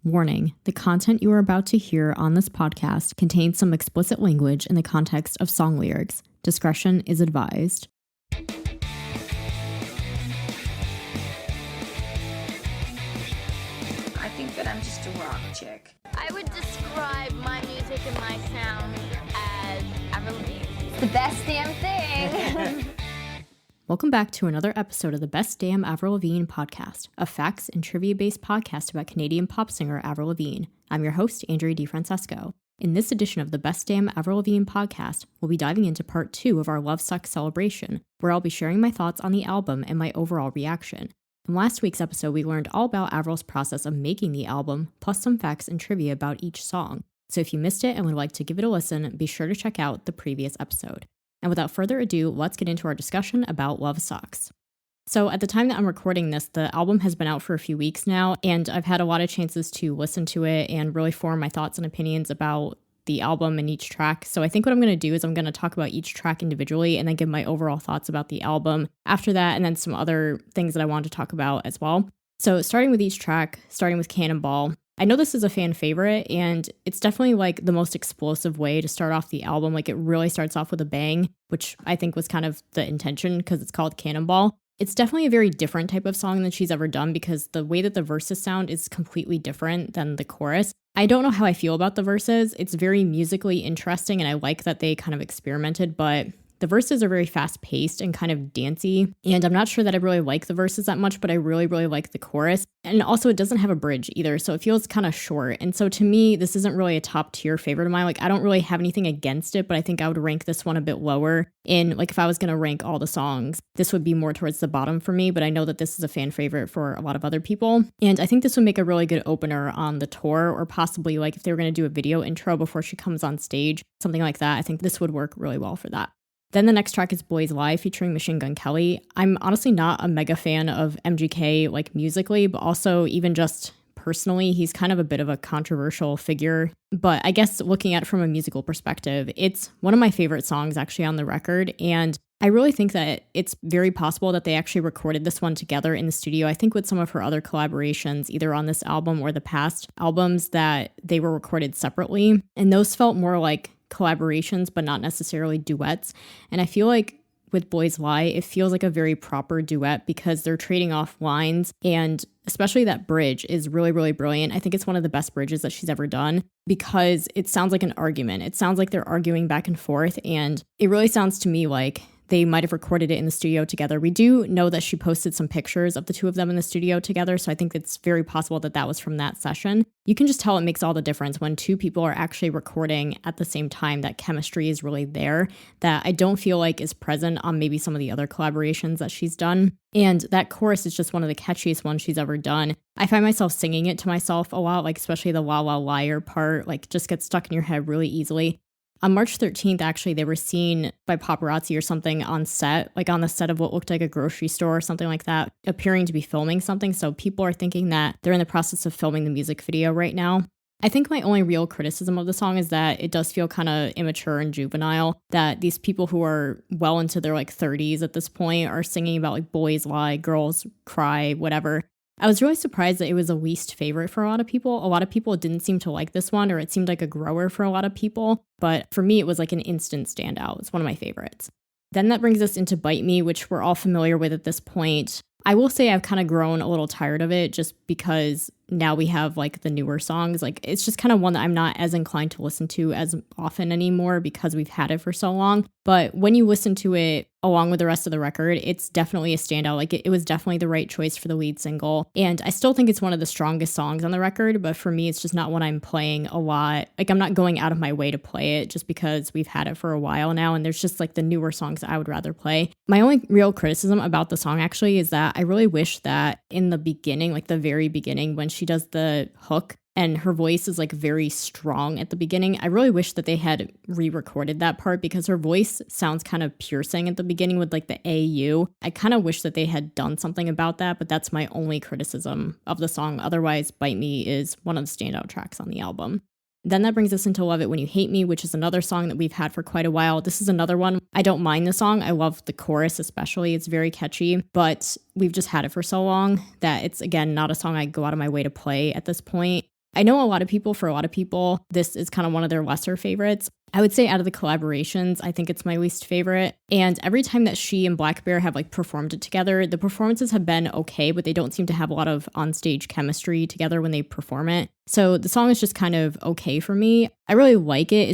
Warning, the content you are about to hear on this podcast contains some explicit language in the context of song lyrics. Discretion is advised. I think that I'm just a rock chick. I would describe my music and my sound as Avril Lavigne. The best damn thing. Welcome back to another episode of the Best Damn Avril Lavigne podcast, a facts and trivia-based podcast about Canadian pop singer Avril Lavigne. I'm your host, Andrea DiFrancesco. In this edition of the Best Damn Avril Lavigne podcast, we'll be diving into part 2 of our Love Sux celebration, where I'll be sharing my thoughts on the album and my overall reaction. In last week's episode, we learned all about Avril's process of making the album, plus some facts and trivia about each song. So if you missed it and would like to give it a listen, be sure to check out the previous episode. And without further ado, let's get into our discussion about Love Sux. So at the time that I'm recording this, the album has been out for a few weeks now, and I've had a lot of chances to listen to it and really form my thoughts and opinions about the album and each track. So I think what I'm going to do is I'm going to talk about each track individually and then give my overall thoughts about the album after that, and then some other things that I want to talk about as well. So starting with each track, starting with Cannonball. I know this is a fan favorite, and it's definitely like the most explosive way to start off the album. Like, it really starts off with a bang, which I think was kind of the intention because it's called Cannonball. It's definitely a very different type of song than she's ever done because the way that the verses sound is completely different than the chorus. I don't know how I feel about the verses. It's very musically interesting, and I like that they kind of experimented, but the verses are very fast-paced and kind of dancey, and I'm not sure that I really like the verses that much, but I really like the chorus. And also, it doesn't have a bridge either, so it feels kind of short. And so to me, this isn't really a top-tier favorite of mine. Like, I don't really have anything against it, but I think I would rank this one a bit lower. In, like, if I was going to rank all the songs, this would be more towards the bottom for me, but I know that this is a fan favorite for a lot of other people. And I think this would make a really good opener on the tour, or possibly, like, if they were going to do a video intro before she comes on stage, something like that. I think this would work really well for that. Then the next track is Boys Lie featuring Machine Gun Kelly. I'm honestly not a mega fan of MGK, like, musically, but also even just personally, he's kind of a bit of a controversial figure. But I guess looking at it from a musical perspective, it's one of my favorite songs actually on the record. And I really think that it's very possible that they actually recorded this one together in the studio. I think with some of her other collaborations, either on this album or the past albums, that they were recorded separately. And those felt more like collaborations, but not necessarily duets. And I feel like with Boys Lie, it feels like a very proper duet because they're trading off lines, and especially that bridge is really brilliant. I think it's one of the best bridges that she's ever done because it sounds like an argument. It sounds like they're arguing back and forth, and it really sounds to me like they might have recorded it in the studio together. We do know that she posted some pictures of the two of them in the studio together, so I think it's very possible that that was from that session. You can just tell it makes all the difference when two people are actually recording at the same time. That chemistry is really there, that I don't feel like is present on maybe some of the other collaborations that she's done. And that chorus is just one of the catchiest ones she's ever done. I find myself singing it to myself a lot, like especially the La La Liar part, like just gets stuck in your head really easily. On March 13th, actually, they were seen by paparazzi or something on set, like on the set of what looked like a grocery store or something like that, appearing to be filming something. So people are thinking that they're in the process of filming the music video right now. I think my only real criticism of the song is that it does feel kind of immature and juvenile, that these people who are well into their like 30s at this point are singing about like boys lie, girls cry, whatever. I was really surprised that it was a least favorite for a lot of people. A lot of people didn't seem to like this one, or it seemed like a grower for a lot of people. But for me, it was like an instant standout. It's one of my favorites. Then that brings us into Bite Me, which we're all familiar with at this point. I will say I've kind of grown a little tired of it just because now we have like the newer songs. Like, it's just kind of one that I'm not as inclined to listen to as often anymore because we've had it for so long. But when you listen to it along with the rest of the record, it's definitely a standout. Like, it was definitely the right choice for the lead single. And I still think it's one of the strongest songs on the record, but for me, it's just not one I'm playing a lot. Like, I'm not going out of my way to play it just because we've had it for a while now. And there's just like the newer songs that I would rather play. My only real criticism about the song actually is that I really wish that in the beginning, like the very beginning, when she does the hook, and her voice is like very strong at the beginning, I really wish that they had re-recorded that part because her voice sounds kind of piercing at the beginning with like the AU. I kind of wish that they had done something about that, but that's my only criticism of the song. Otherwise, Bite Me is one of the standout tracks on the album. Then that brings us into Love It When You Hate Me, which is another song that we've had for quite a while. This is another one. I don't mind the song. I love the chorus especially. It's very catchy, but we've just had it for so long that it's, again, not a song I go out of my way to play at this point. I know for a lot of people, this is kind of one of their lesser favorites. I would say out of the collaborations, I think it's my least favorite. And every time that she and Black Bear have like performed it together, the performances have been okay, but they don't seem to have a lot of onstage chemistry together when they perform it. So the song is just kind of okay for me. I really like it.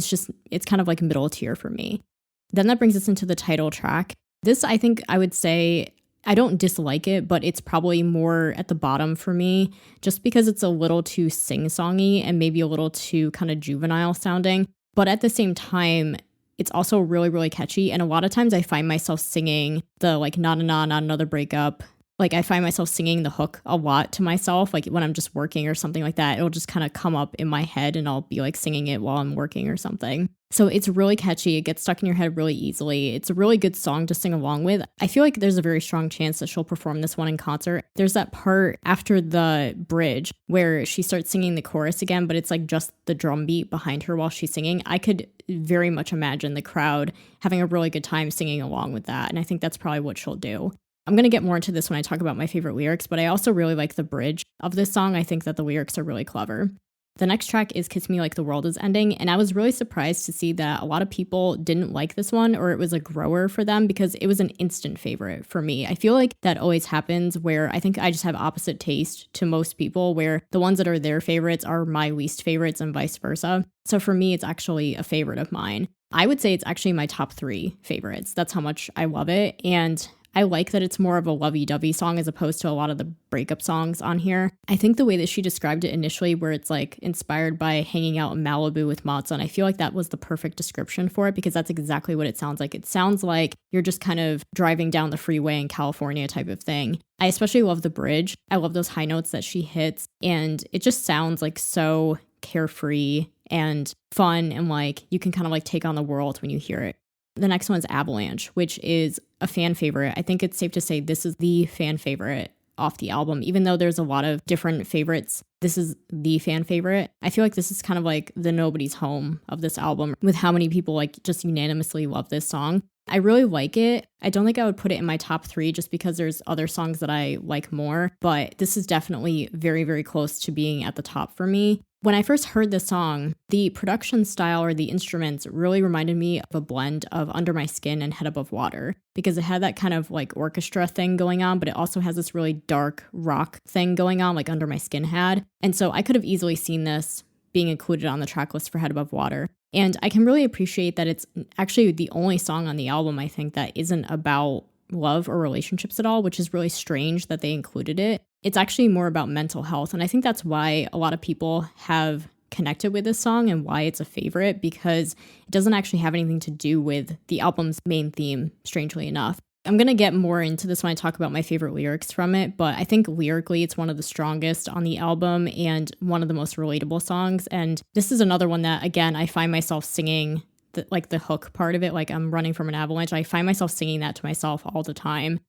It's kind of like middle tier for me. Then that brings us into the title track. This, I think I would say, I don't dislike it, but it's probably more at the bottom for me just because it's a little too sing-songy and maybe a little too kind of juvenile sounding. But at the same time, it's also really, really catchy. And a lot of times I find myself singing the like, not another breakup. Like I find myself singing the hook a lot to myself, like when I'm just working or something like that. It'll just kind of come up in my head and I'll be like singing it while I'm working or something. So it's really catchy. It gets stuck in your head really easily. It's a really good song to sing along with. I feel like there's a very strong chance that she'll perform this one in concert. There's that part after the bridge where she starts singing the chorus again, but it's like just the drum beat behind her while she's singing. I could very much imagine the crowd having a really good time singing along with that. And I think that's probably what she'll do. I'm going to get more into this when I talk about my favorite lyrics, but I also really like the bridge of this song. I think that the lyrics are really clever. The next track is Kiss Me Like the World Is Ending, and I was really surprised to see that a lot of people didn't like this one, or it was a grower for them because it was an instant favorite for me. I feel like that always happens where I think I just have opposite taste to most people, where the ones that are their favorites are my least favorites and vice versa. So for me, it's actually a favorite of mine. I would say it's actually my top 3 favorites. That's how much I love it, and I like that it's more of a lovey-dovey song as opposed to a lot of the breakup songs on here. I think the way that she described it initially, where it's like inspired by hanging out in Malibu with Matzo, and I feel like that was the perfect description for it because that's exactly what it sounds like. It sounds like you're just kind of driving down the freeway in California type of thing. I especially love the bridge. I love those high notes that she hits, and it just sounds like so carefree and fun, and like you can kind of like take on the world when you hear it. The next one is Avalanche, which is a fan favorite. I think it's safe to say this is the fan favorite off the album. Even though there's a lot of different favorites, this is the fan favorite. I feel like this is kind of like the nobody's home of this album with how many people like just unanimously love this song. I really like it. I don't think I would put it in my top 3 just because there's other songs that I like more, but this is definitely very, very close to being at the top for me. When I first heard this song, the production style or the instruments really reminded me of a blend of Under My Skin and Head Above Water because it had that kind of like orchestra thing going on, but it also has this really dark rock thing going on like Under My Skin had. And so I could have easily seen this being included on the track list for Head Above Water. And I can really appreciate that it's actually the only song on the album, I think, that isn't about love or relationships at all, which is really strange that they included it. It's actually more about mental health. And I think that's why a lot of people have connected with this song and why it's a favorite, because it doesn't actually have anything to do with the album's main theme, strangely enough. I'm going to get more into this when I talk about my favorite lyrics from it, but I think lyrically it's one of the strongest on the album and one of the most relatable songs. And this is another one that, again, I find myself singing the hook part of it, like I'm running from an avalanche. I find myself singing that to myself all the time.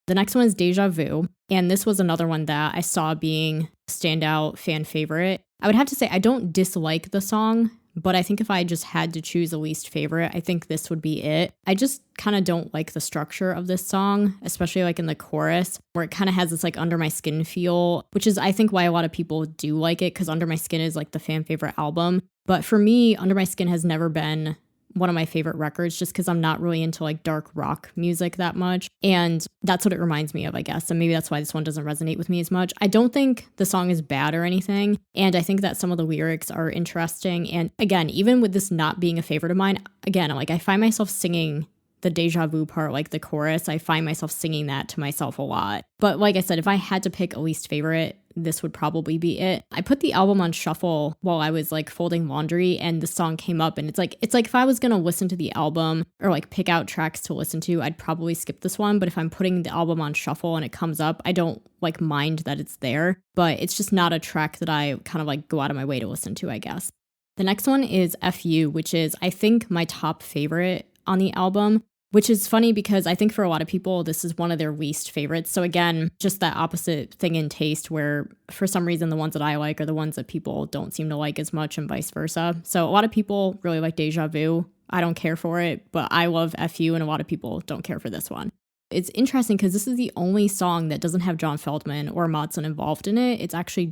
The next one is Deja Vu, and this was another one that I saw being standout fan favorite. I would have to say I don't dislike the song, but I think if I just had to choose a least favorite, I think this would be it. I just kind of don't like the structure of this song, especially like in the chorus, where it kind of has this like Under My Skin feel, which is I think why a lot of people do like it, because Under My Skin is like the fan favorite album. But for me, Under My Skin has never been one of my favorite records just because I'm not really into like dark rock music that much. And that's what it reminds me of, I guess. And maybe that's why this one doesn't resonate with me as much. I don't think the song is bad or anything. And I think that some of the lyrics are interesting. And again, even with this not being a favorite of mine, again, like I find myself singing the deja vu part, like the chorus. I find myself singing that to myself a lot. But like I said, if I had to pick a least favorite, this would probably be it. I put the album on shuffle while I was like folding laundry and the song came up, and it's like if I was going to listen to the album or like pick out tracks to listen to, I'd probably skip this one. But if I'm putting the album on shuffle and it comes up, I don't like mind that it's there, but it's just not a track that I kind of like go out of my way to listen to, I guess. The next one is FU, which is I think my top favorite on the album. Which is funny because I think for a lot of people, this is one of their least favorites. So again, just that opposite thing in taste where for some reason the ones that I like are the ones that people don't seem to like as much and vice versa. So a lot of people really like Deja Vu. I don't care for it, but I love FU and a lot of people don't care for this one. It's interesting because this is the only song that doesn't have John Feldman or Modson involved in it. It's actually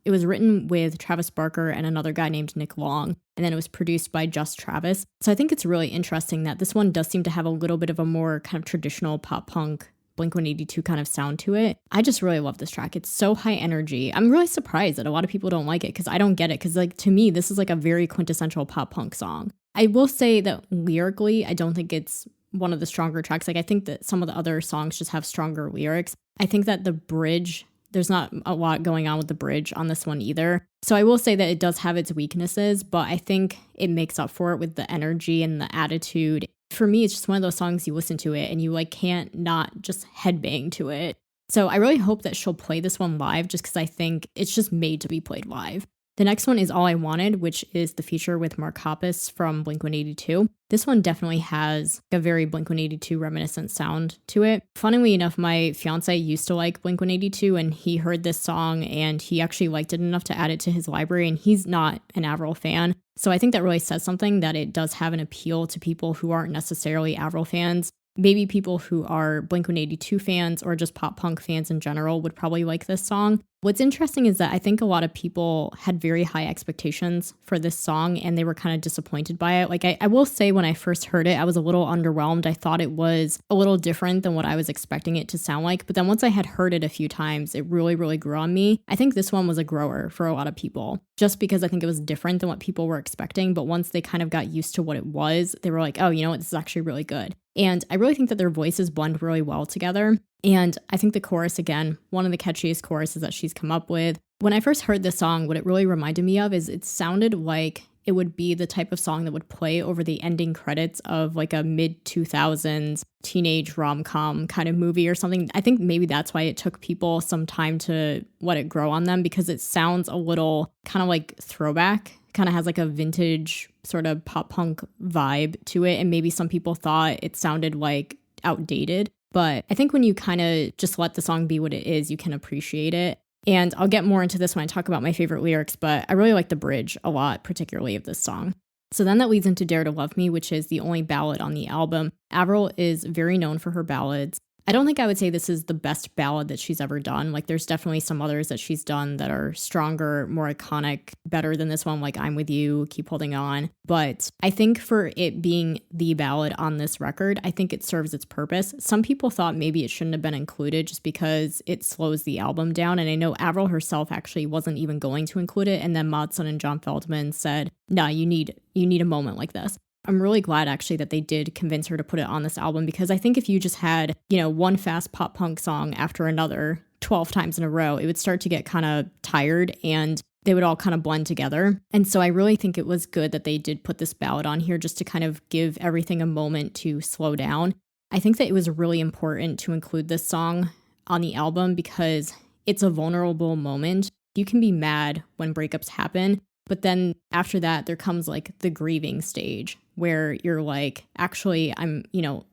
it was written with Travis Barker and another guy named Nick Long, and then it was produced by just Travis. So I think it's really interesting that this one does seem to have a little bit of a more kind of traditional pop punk Blink-182 kind of sound to it. I just really love this track. It's so high energy. I'm really surprised that a lot of people don't like it because I don't get it because like to me, this is like a very quintessential pop punk song. I will say that lyrically, I don't think it's one of the stronger tracks. Like I think that some of the other songs just have stronger lyrics. I think that the bridge, there's not a lot going on with the bridge on this one either. So I will say that it does have its weaknesses, but I think it makes up for it with the energy and the attitude. For me, it's just one of those songs you listen to it and you like can't not just headbang to it. So I really hope that she'll play this one live just because I think it's just made to be played live. The next one is All I Wanted, which is the feature with Mark Hoppus from Blink-182. This one definitely has a very Blink-182 reminiscent sound to it. Funnily enough, my fiance used to like Blink-182 and he heard this song and he actually liked it enough to add it to his library, and he's not an Avril fan. So I think that really says something that it does have an appeal to people who aren't necessarily Avril fans. Maybe people who are Blink-182 fans or just pop punk fans in general would probably like this song. What's interesting is that I think a lot of people had very high expectations for this song and they were kind of disappointed by it. Like I will say when I first heard it, I was a little underwhelmed. I thought it was a little different than what I was expecting it to sound like. But then once I had heard it a few times, it really, really grew on me. I think this one was a grower for a lot of people just because I think it was different than what people were expecting. But once they kind of got used to what it was, they were like, oh, you know what? This is actually really good. And I really think that their voices blend really well together. And I think the chorus, again, one of the catchiest choruses that she's come up with. When I first heard this song, what it really reminded me of is it sounded like it would be the type of song that would play over the ending credits of like a mid-2000s teenage rom-com kind of movie or something. I think maybe that's why it took people some time to let it grow on them, because it sounds a little kind of like throwback, kind of has like a vintage sort of pop punk vibe to it. And maybe some people thought it sounded like outdated. But I think when you kind of just let the song be what it is, you can appreciate it. And I'll get more into this when I talk about my favorite lyrics, but I really like the bridge a lot, particularly of this song. So then that leads into Dare to Love Me, which is the only ballad on the album. Avril is very known for her ballads. I don't think I would say this is the best ballad that she's ever done. Like there's definitely some others that she's done that are stronger, more iconic, better than this one, like I'm With You, Keep Holding On. But I think for it being the ballad on this record, I think it serves its purpose. Some people thought maybe it shouldn't have been included just because it slows the album down. And I know Avril herself actually wasn't even going to include it. And then Modson and John Feldman said, no, you need a moment like this. I'm really glad actually that they did convince her to put it on this album, because I think if you just had, one fast pop punk song after another 12 times in a row, it would start to get kind of tired and they would all kind of blend together. And so I really think it was good that they did put this ballad on here just to kind of give everything a moment to slow down. I think that it was really important to include this song on the album because it's a vulnerable moment. You can be mad when breakups happen, but then after that, there comes like the grieving stage where you're like, actually,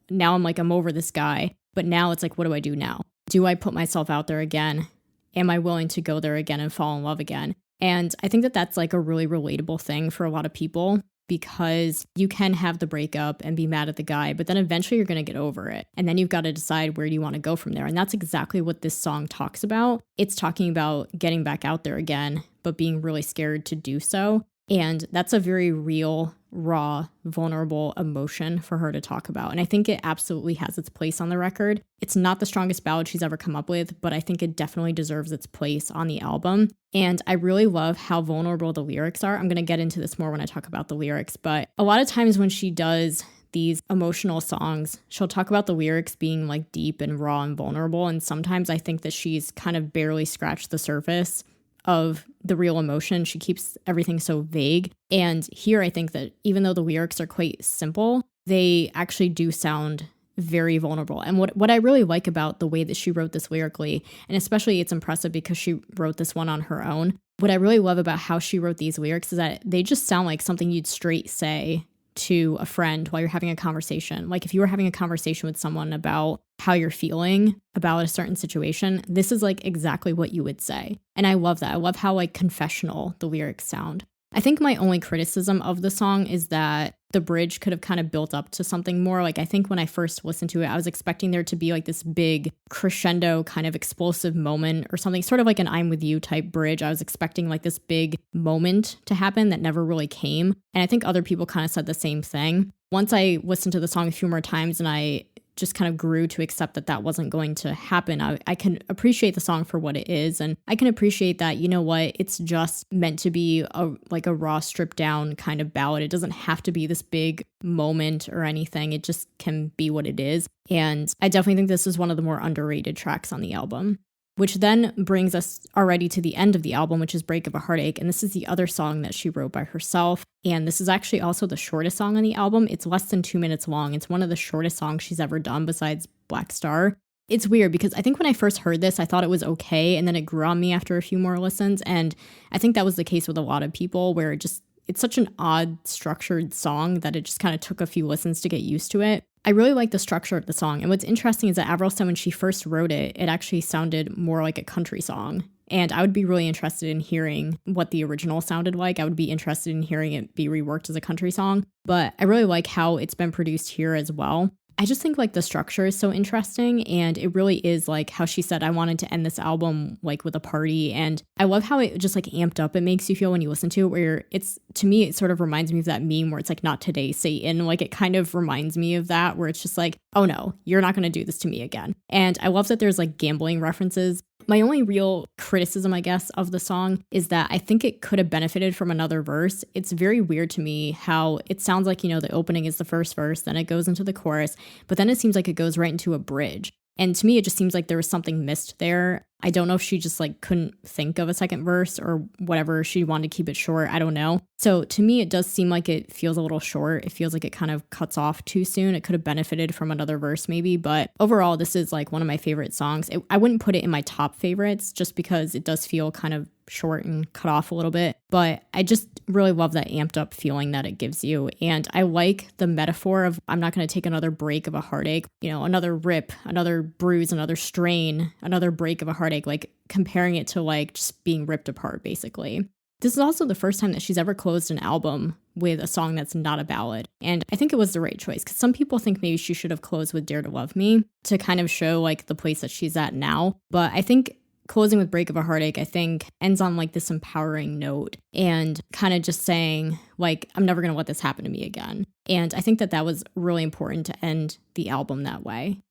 now I'm over this guy, but now it's like, what do I do now? Do I put myself out there again? Am I willing to go there again and fall in love again? And I think that that's like a really relatable thing for a lot of people, because you can have the breakup and be mad at the guy, but then eventually you're going to get over it. And then you've got to decide where do you want to go from there. And that's exactly what this song talks about. It's talking about getting back out there again, but being really scared to do so. And that's a very real, raw, vulnerable emotion for her to talk about. And I think it absolutely has its place on the record. It's not the strongest ballad she's ever come up with, but I think it definitely deserves its place on the album. And I really love how vulnerable the lyrics are. I'm going to get into this more when I talk about the lyrics, but a lot of times when she does these emotional songs, she'll talk about the lyrics being like deep and raw and vulnerable. And sometimes I think that she's kind of barely scratched the surface of the real emotion. She keeps everything so vague. And here I think that even though the lyrics are quite simple, they actually do sound very vulnerable. And what I really like about the way that she wrote this lyrically, and especially it's impressive because she wrote this one on her own, what I really love about how she wrote these lyrics is that they just sound like something you'd straight say to a friend while you're having a conversation. Like if you were having a conversation with someone about how you're feeling about a certain situation, this is like exactly what you would say. And I love that. I love how like confessional the lyrics sound. I think my only criticism of the song is that the bridge could have kind of built up to something more. Like, I think when I first listened to it, I was expecting there to be like this big crescendo kind of explosive moment or something, sort of like an I'm With You type bridge. I was expecting like this big moment to happen that never really came. And I think other people kind of said the same thing. Once I listened to the song a few more times and I just kind of grew to accept that that wasn't going to happen, I can appreciate the song for what it is. And I can appreciate that, you know what, it's just meant to be a raw, stripped down kind of ballad. It doesn't have to be this big moment or anything. It just can be what it is. And I definitely think this is one of the more underrated tracks on the album. Which then brings us already to the end of the album, which is Break of a Heartache. And this is the other song that she wrote by herself. And this is actually also the shortest song on the album. It's less than 2 minutes long. It's one of the shortest songs she's ever done besides Black Star. It's weird because I think when I first heard this, I thought it was okay. And then it grew on me after a few more listens. And I think that was the case with a lot of people where it's such an odd structured song that it just kind of took a few listens to get used to it. I really like the structure of the song. And what's interesting is that Avril said when she first wrote it, it actually sounded more like a country song. And I would be really interested in hearing what the original sounded like. I would be interested in hearing it be reworked as a country song. But I really like how it's been produced here as well. I just think like the structure is so interesting, and it really is like how she said, I wanted to end this album like with a party. And I love how it just like amped up it makes you feel when you listen to it, where it's, to me, it sort of reminds me of that meme where it's like, not today, Satan. Like it kind of reminds me of that, where it's just like, oh no, you're not going to do this to me again. And I love that there's like gambling references. My only real criticism, I guess, of the song is that I think it could have benefited from another verse. It's very weird to me how it sounds like, you know, the opening is the first verse, then it goes into the chorus, but then it seems like it goes right into a bridge. And to me, it just seems like there was something missed there. I don't know if she just like couldn't think of a second verse or whatever. She wanted to keep it short. I don't know. So to me, it does seem like it feels a little short. It feels like it kind of cuts off too soon. It could have benefited from another verse maybe. But overall, this is like one of my favorite songs. I wouldn't put it in my top favorites just because it does feel kind of short and cut off a little bit. But I just really love that amped up feeling that it gives you. And I like the metaphor of I'm not going to take another break of a heartache, you know, another rip, another bruise, another strain, another break of a heartache, like comparing it to like just being ripped apart, basically. This is also the first time that she's ever closed an album with a song that's not a ballad. And I think it was the right choice because some people think maybe she should have closed with Dare to Love Me to kind of show like the place that she's at now. But I think closing with Break of a Heartache, I think, ends on like this empowering note and kind of just saying like, I'm never going to let this happen to me again. And I think that that was really important to end the album that way.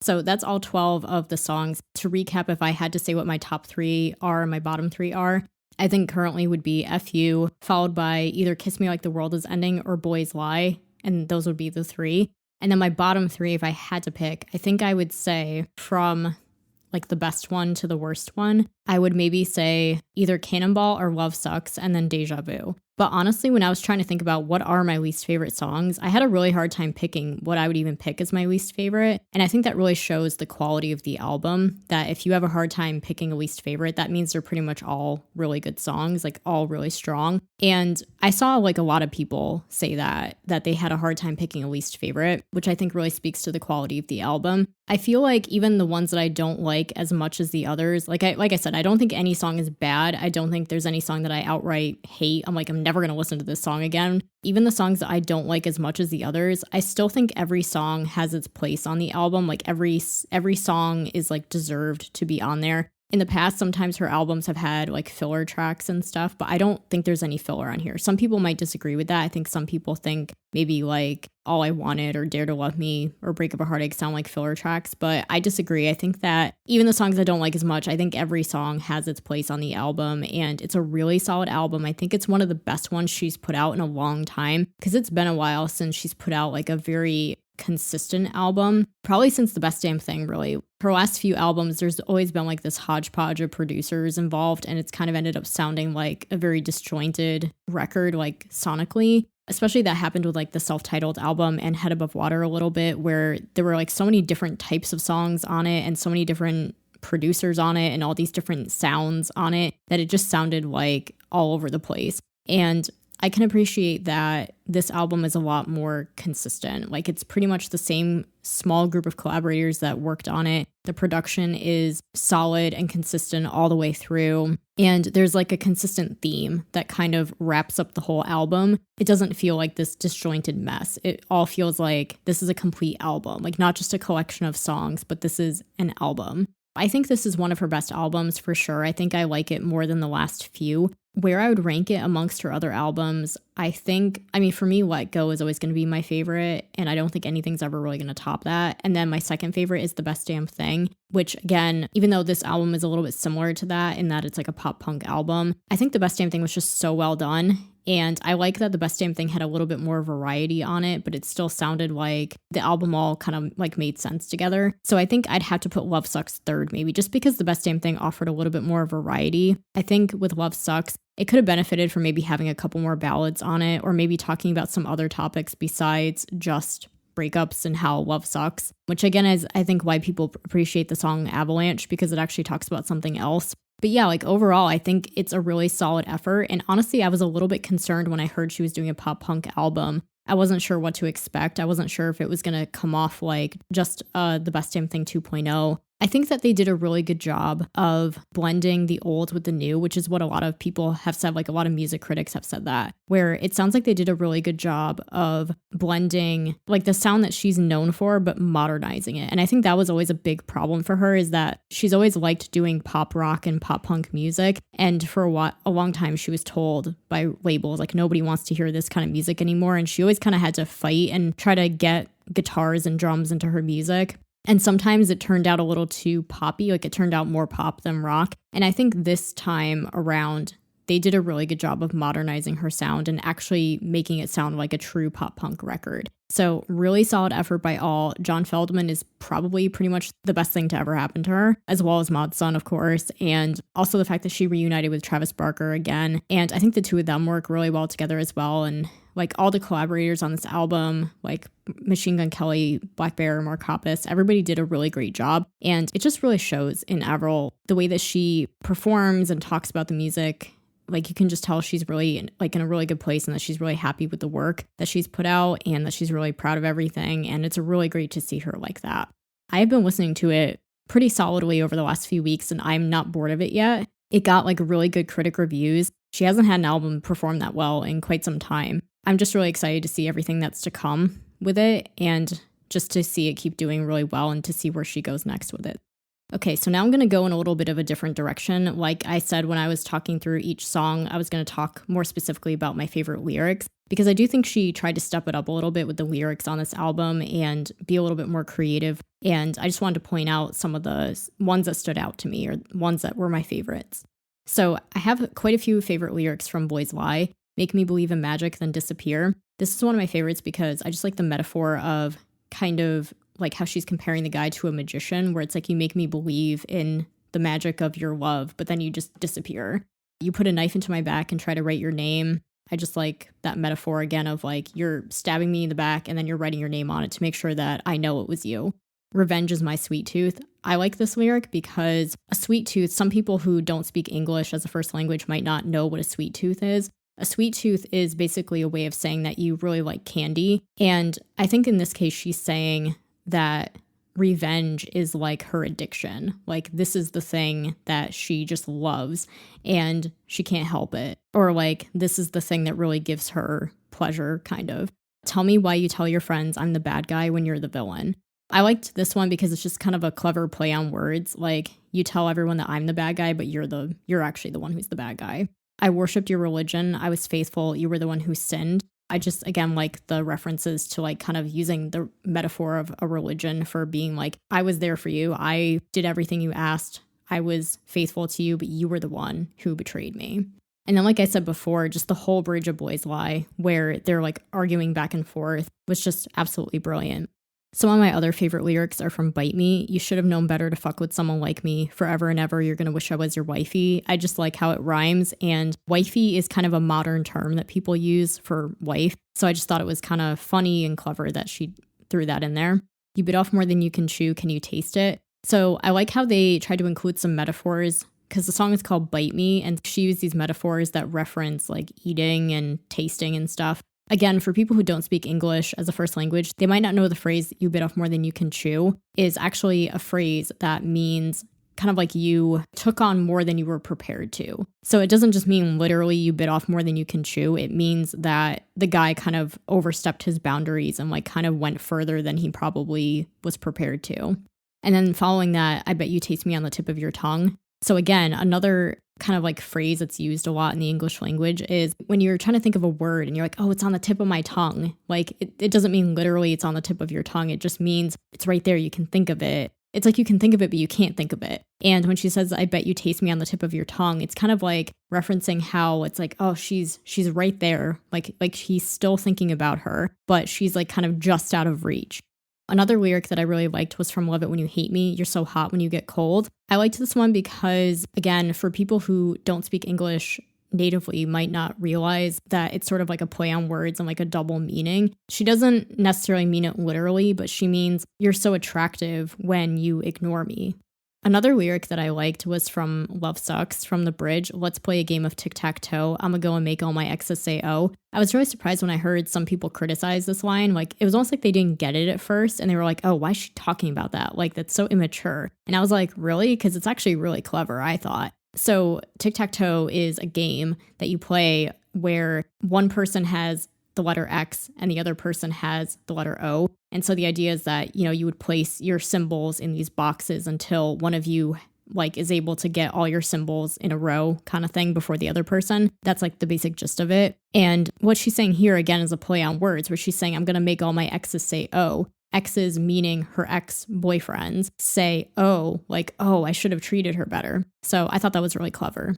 So that's all 12 of the songs. To recap, if I had to say what my top 3 are and my bottom 3 are, I think currently would be FU, followed by either Kiss Me Like the World Is Ending or Boys Lie. And those would be the 3. And then my bottom 3, if I had to pick, I think I would say from like the best one to the worst one, I would maybe say either Cannonball or Love Sux and then Deja Vu. But honestly, when I was trying to think about what are my least favorite songs, I had a really hard time picking what I would even pick as my least favorite. And I think that really shows the quality of the album, that if you have a hard time picking a least favorite, that means they're pretty much all really good songs, like all really strong. And I saw like a lot of people say that they had a hard time picking a least favorite, which I think really speaks to the quality of the album. I feel like even the ones that I don't like as much as the others, like I said, I don't think any song is bad. I don't think there's any song that I outright hate. I'm never going to listen to this song again. Even the songs that I don't like as much as the others, I still think every song has its place on the album. Like every song is like deserved to be on there. In the past, sometimes her albums have had like filler tracks and stuff, but I don't think there's any filler on here. Some people might disagree with that. I think some people think maybe like All I Wanted or Dare to Love Me or Break of a Heartache sound like filler tracks, but I disagree. I think that even the songs I don't like as much, I think every song has its place on the album, and it's a really solid album. I think it's one of the best ones she's put out in a long time because it's been a while since she's put out like a very consistent album, probably since The Best Damn Thing, really. Her last few albums, there's always been like this hodgepodge of producers involved, and it's kind of ended up sounding like a very disjointed record, like sonically. Especially that happened with like the self-titled album and Head Above Water a little bit, where there were like so many different types of songs on it and so many different producers on it and all these different sounds on it that it just sounded like all over the place. And I can appreciate that this album is a lot more consistent. Like it's pretty much the same small group of collaborators that worked on it. The production is solid and consistent all the way through. And there's like a consistent theme that kind of wraps up the whole album. It doesn't feel like this disjointed mess. It all feels like this is a complete album, like not just a collection of songs, but this is an album. I think this is one of her best albums for sure. I think I like it more than the last few. Where I would rank it amongst her other albums, for me, Let Go is always going to be my favorite, and I don't think anything's ever really going to top that. And then my second favorite is The Best Damn Thing, which again, even though this album is a little bit similar to that in that it's like a pop punk album, I think The Best Damn Thing was just so well done. And I like that The Best Damn Thing had a little bit more variety on it, but it still sounded like the album all kind of like made sense together. So I think I'd have to put Love Sux third, maybe just because The Best Damn Thing offered a little bit more variety. I think with Love Sux, it could have benefited from maybe having a couple more ballads on it, or maybe talking about some other topics besides just breakups and how love sucks, which again is, I think, why people appreciate the song Avalanche, because it actually talks about something else. But yeah, like overall, I think it's a really solid effort. And honestly, I was a little bit concerned when I heard she was doing a pop punk album. I wasn't sure what to expect. I wasn't sure if it was going to come off like just The Best Damn Thing 2.0. I think that they did a really good job of blending the old with the new, which is what a lot of people have said, like a lot of music critics have said that, where it sounds like they did a really good job of blending like the sound that she's known for, but modernizing it. And I think that was always a big problem for her, is that she's always liked doing pop rock and pop punk music. And for a long time, she was told by labels, like, nobody wants to hear this kind of music anymore. And she always kind of had to fight and try to get guitars and drums into her music. And sometimes it turned out a little too poppy, like it turned out more pop than rock. And I think this time around, they did a really good job of modernizing her sound and actually making it sound like a true pop punk record. So really solid effort by all. John Feldman is probably pretty much the best thing to ever happen to her, as well as Mod Sun, of course. And also the fact that she reunited with Travis Barker again. And I think the two of them work really well together as well. And like all the collaborators on this album, like Machine Gun Kelly, Black Bear, Mark Hoppus, everybody did a really great job. And it just really shows in Avril the way that she performs and talks about the music. Like you can just tell she's really like in a really good place and that she's really happy with the work that she's put out and that she's really proud of everything. And it's really great to see her like that. I have been listening to it pretty solidly over the last few weeks and I'm not bored of it yet. It got like really good critic reviews. She hasn't had an album perform that well in quite some time. I'm just really excited to see everything that's to come with it and just to see it keep doing really well and to see where she goes next with it. Okay, so now I'm going to go in a little bit of a different direction. Like I said, when I was talking through each song, I was going to talk more specifically about my favorite lyrics, because I do think she tried to step it up a little bit with the lyrics on this album and be a little bit more creative. And I just wanted to point out some of the ones that stood out to me or ones that were my favorites. So I have quite a few favorite lyrics from Boys Lie. Make me believe in magic, then disappear. This is one of my favorites because I just like the metaphor of kind of like how she's comparing the guy to a magician, where it's like, you make me believe in the magic of your love, but then you just disappear. You put a knife into my back and try to write your name. I just like that metaphor again of like, you're stabbing me in the back and then you're writing your name on it to make sure that I know it was you. Revenge is my sweet tooth. I like this lyric because a sweet tooth, some people who don't speak English as a first language might not know what a sweet tooth is. A sweet tooth is basically a way of saying that you really like candy. And I think in this case, she's saying that revenge is like her addiction. Like this is the thing that she just loves and she can't help it. Or like, this is the thing that really gives her pleasure, kind of. Tell me why you tell your friends I'm the bad guy when you're the villain. I liked this one because it's just kind of a clever play on words. Like you tell everyone that I'm the bad guy, but you're actually the one who's the bad guy. I worshipped your religion. I was faithful. You were the one who sinned. I just, again, like the references to like kind of using the metaphor of a religion for being like, I was there for you. I did everything you asked. I was faithful to you, but you were the one who betrayed me. And then, like I said before, just the whole bridge of Boys Lie, where they're like arguing back and forth, was just absolutely brilliant. Some of my other favorite lyrics are from Bite Me. You should have known better to fuck with someone like me. Forever and ever, you're going to wish I was your wifey. I just like how it rhymes. And wifey is kind of a modern term that people use for wife. So I just thought it was kind of funny and clever that she threw that in there. You bit off more than you can chew. Can you taste it? So I like how they tried to include some metaphors because the song is called Bite Me, and she used these metaphors that reference like eating and tasting and stuff. Again, for people who don't speak English as a first language, they might not know the phrase "you bit off more than you can chew" is actually a phrase that means kind of like you took on more than you were prepared to. So it doesn't just mean literally you bit off more than you can chew. It means that the guy kind of overstepped his boundaries and like kind of went further than he probably was prepared to. And then following that, I bet you taste me on the tip of your tongue. So again, another kind of like phrase that's used a lot in the English language is when you're trying to think of a word and you're like, oh, it's on the tip of my tongue. Like it doesn't mean literally it's on the tip of your tongue. It just means it's right there. You can think of it. It's like you can think of it, but you can't think of it. And when she says, I bet you taste me on the tip of your tongue, it's kind of like referencing how it's like, oh, she's right there. Like he's still thinking about her, but she's like kind of just out of reach. Another lyric that I really liked was from Love It When You Hate Me, You're So Hot When You Get Cold. I liked this one because, again, for people who don't speak English natively might not realize that it's sort of like a play on words and like a double meaning. She doesn't necessarily mean it literally, but she means you're so attractive when you ignore me. Another lyric that I liked was from Love Sux, from the bridge, let's play a game of tic-tac-toe. I'ma go and make all my exes say oh. I was really surprised when I heard some people criticize this line. Like, it was almost like they didn't get it at first, and they were like, oh, why is she talking about that? Like, that's so immature. And I was like, really? Because it's actually really clever, I thought. So tic-tac-toe is a game that you play where one person has the letter X and the other person has the letter O. And so the idea is that, you would place your symbols in these boxes until one of you like is able to get all your symbols in a row kind of thing before the other person. That's like the basic gist of it. And what she's saying here again is a play on words where she's saying, I'm going to make all my exes say oh. Exes, meaning her ex-boyfriends, say, oh, like, oh, I should have treated her better. So I thought that was really clever.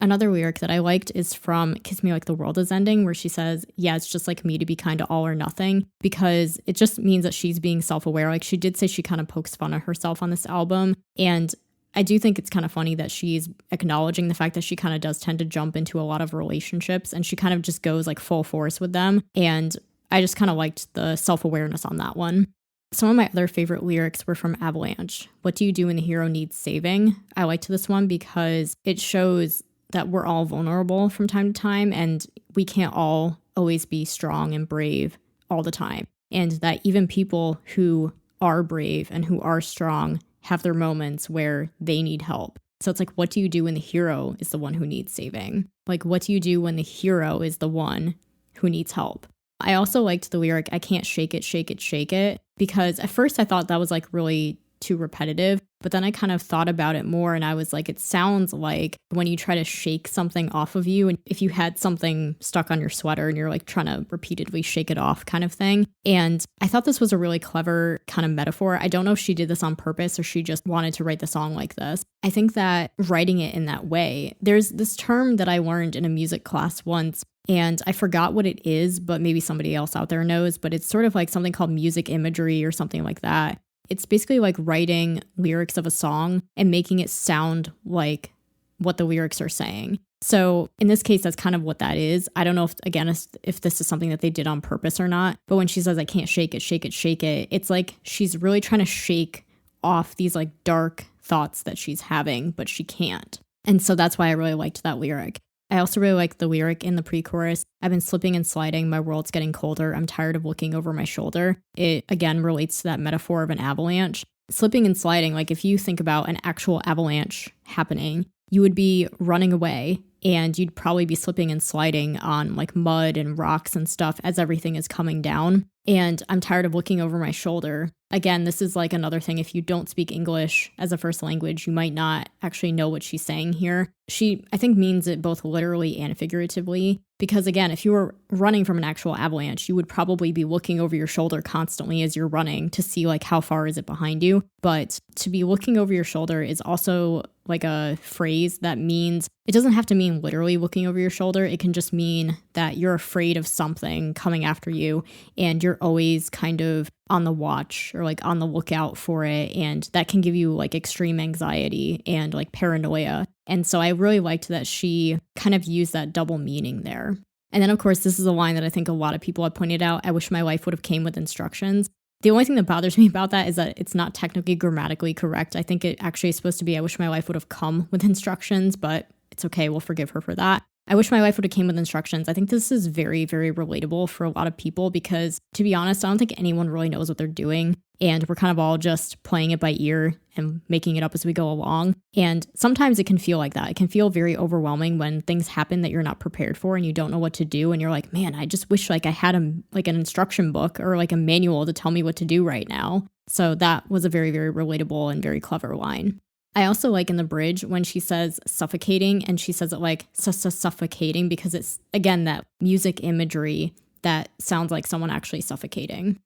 Another lyric that I liked is from Kiss Me Like the World Is Ending, where she says, yeah, it's just like me to be kind of all or nothing, because it just means that she's being self-aware. Like she did say she kind of pokes fun at herself on this album. And I do think it's kind of funny that she's acknowledging the fact that she kind of does tend to jump into a lot of relationships and she kind of just goes like full force with them. And I just kind of liked the self-awareness on that one. Some of my other favorite lyrics were from Avalanche. What do you do when the hero needs saving? I liked this one because it shows that we're all vulnerable from time to time and we can't all always be strong and brave all the time. And that even people who are brave and who are strong have their moments where they need help. So it's like, what do you do when the hero is the one who needs saving? Like, what do you do when the hero is the one who needs help? I also liked the lyric, I can't shake it, shake it, shake it, because at first I thought that was like really too repetitive, but then I kind of thought about it more and I was like, it sounds like when you try to shake something off of you and if you had something stuck on your sweater and you're like trying to repeatedly shake it off kind of thing. And I thought this was a really clever kind of metaphor. I don't know if she did this on purpose or she just wanted to write the song like this. I think that writing it in that way, there's this term that I learned in a music class once. And I forgot what it is, but maybe somebody else out there knows, but it's sort of like something called music imagery or something like that. It's basically like writing lyrics of a song and making it sound like what the lyrics are saying. So in this case, that's kind of what that is. I don't know if this is something that they did on purpose or not, but when she says, I can't shake it, shake it, shake it, it's like she's really trying to shake off these like dark thoughts that she's having, but she can't. And so that's why I really liked that lyric. I also really like the lyric in the pre-chorus. I've been slipping and sliding. My world's getting colder. I'm tired of looking over my shoulder. It, again, relates to that metaphor of an avalanche. Slipping and sliding, like if you think about an actual avalanche happening, you would be running away and you'd probably be slipping and sliding on like mud and rocks and stuff as everything is coming down. And I'm tired of looking over my shoulder. Again, this is like another thing. If you don't speak English as a first language, you might not actually know what she's saying here. She, I think, means it both literally and figuratively. Because again, if you were running from an actual avalanche, you would probably be looking over your shoulder constantly as you're running to see like how far is it behind you. But to be looking over your shoulder is also like a phrase that means, it doesn't have to mean literally looking over your shoulder. It can just mean that you're afraid of something coming after you and you're always kind of on the watch or like on the lookout for it. And that can give you like extreme anxiety and like paranoia. And so I really liked that she kind of used that double meaning there. And then, of course, this is a line that I think a lot of people have pointed out. I wish my life would have came with instructions. The only thing that bothers me about that is that it's not technically grammatically correct. I think it actually is supposed to be, I wish my life would have come with instructions, but it's okay. We'll forgive her for that. I wish my life would have came with instructions. I think this is very, very relatable for a lot of people because, to be honest, I don't think anyone really knows what they're doing. And we're kind of all just playing it by ear and making it up as we go along. And sometimes it can feel like that. It can feel very overwhelming when things happen that you're not prepared for and you don't know what to do. And you're like, man, I just wish like I had an instruction book or like a manual to tell me what to do right now. So that was a very, very relatable and very clever line. I also like in the bridge when she says suffocating and she says it like suffocating because it's, again, that music imagery that sounds like someone actually suffocating.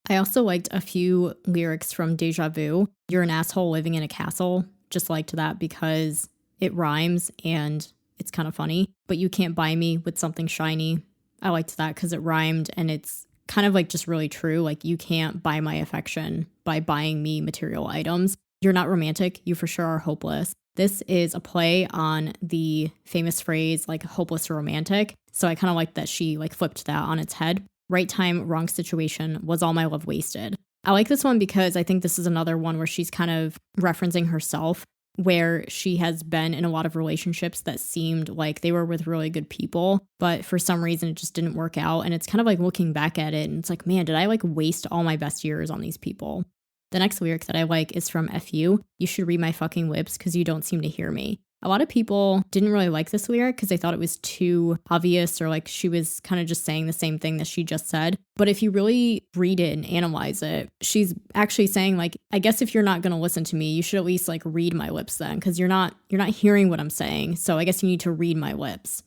I also liked a few lyrics from Deja Vu. You're an asshole living in a castle. Just liked that because it rhymes and it's kind of funny. But you can't buy me with something shiny. I liked that because it rhymed and it's kind of like just really true. Like you can't buy my affection by buying me material items. You're not romantic. You for sure are hopeless. This is a play on the famous phrase like hopeless romantic. So I kind of like that she like flipped that on its head. Right time, wrong situation, was all my love wasted. I like this one because I think this is another one where she's kind of referencing herself, where she has been in a lot of relationships that seemed like they were with really good people, but for some reason it just didn't work out. And it's kind of like looking back at it and it's like, man, did I like waste all my best years on these people? The next lyric that I like is from FU. You should read my fucking lips because you don't seem to hear me. A lot of people didn't really like this lyric because they thought it was too obvious or like she was kind of just saying the same thing that she just said. But if you really read it and analyze it, she's actually saying like, I guess if you're not going to listen to me, you should at least like read my lips then because you're not hearing what I'm saying. So I guess you need to read my lips.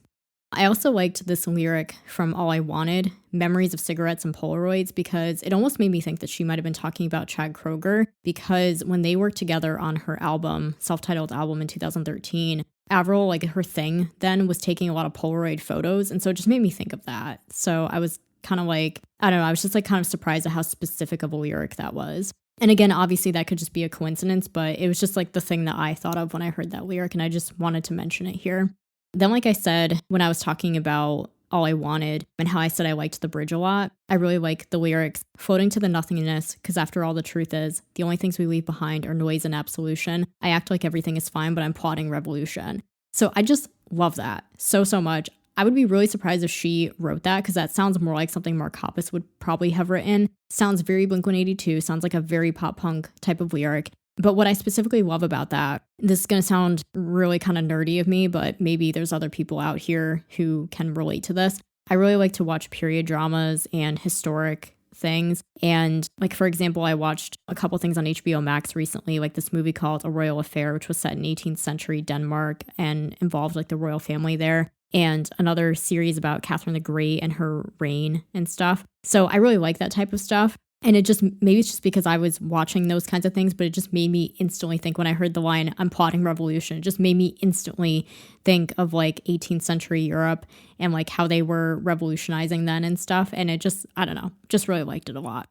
I also liked this lyric from All I Wanted, Memories of Cigarettes and Polaroids, because it almost made me think that she might have been talking about Chad Kroeger, because when they worked together on her album, self-titled album in 2013, Avril, like her thing then was taking a lot of Polaroid photos. And so it just made me think of that. So I was kind of like, I don't know, I was just like kind of surprised at how specific of a lyric that was. And again, obviously that could just be a coincidence, but it was just like the thing that I thought of when I heard that lyric. And I just wanted to mention it here. Then, like I said, when I was talking about All I Wanted and how I said I liked the bridge a lot, I really like the lyrics, floating to the nothingness, because after all the truth is, the only things we leave behind are noise and absolution. I act like everything is fine, but I'm plotting revolution. So I just love that so much. I would be really surprised if she wrote that because that sounds more like something Mark Hoppus would probably have written. Sounds very Blink-182, sounds like a very pop punk type of lyric. But what I specifically love about that, this is going to sound really kind of nerdy of me, but maybe there's other people out here who can relate to this. I really like to watch period dramas and historic things. And like, for example, I watched a couple things on HBO Max recently, like this movie called A Royal Affair, which was set in 18th century Denmark and involved like the royal family there. And another series about Catherine the Great and her reign and stuff. So I really like that type of stuff. And it just, maybe it's just because I was watching those kinds of things, but it just made me instantly think when I heard the line, I'm plotting revolution, it just made me instantly think of like 18th century Europe and like how they were revolutionizing then and stuff. And it just, I don't know, just really liked it a lot.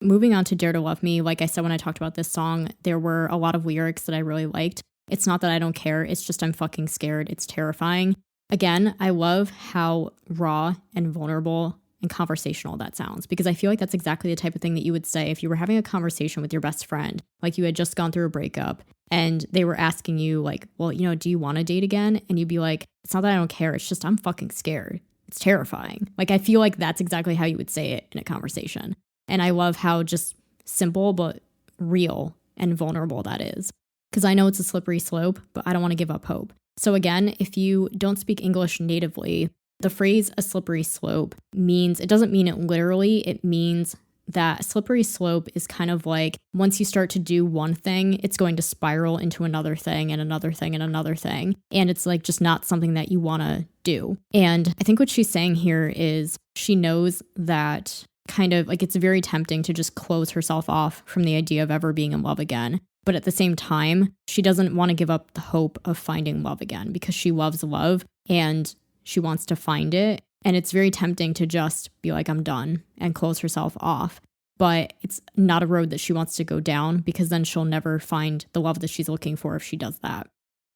Moving on to Dare to Love Me, like I said when I talked about this song, there were a lot of lyrics that I really liked. It's not that I don't care, it's just I'm fucking scared. It's terrifying. Again, I love how raw and vulnerable and conversational that sounds, because I feel like that's exactly the type of thing that you would say if you were having a conversation with your best friend, like you had just gone through a breakup and they were asking you like, well, you know, do you want to date again? And you'd be like, it's not that I don't care, it's just I'm fucking scared. It's terrifying. Like, I feel like that's exactly how you would say it in a conversation. And I love how just simple but real and vulnerable that is, because I know it's a slippery slope, but I don't want to give up hope. So again, if you don't speak English natively, the phrase a slippery slope means, it doesn't mean it literally, it means that a slippery slope is kind of like once you start to do one thing, it's going to spiral into another thing and another thing and another thing. And it's like just not something that you want to do. And I think what she's saying here is she knows that kind of like it's very tempting to just close herself off from the idea of ever being in love again. But at the same time, she doesn't want to give up the hope of finding love again because she loves love and she wants to find it. And it's very tempting to just be like, I'm done and close herself off. But it's not a road that she wants to go down because then she'll never find the love that she's looking for if she does that.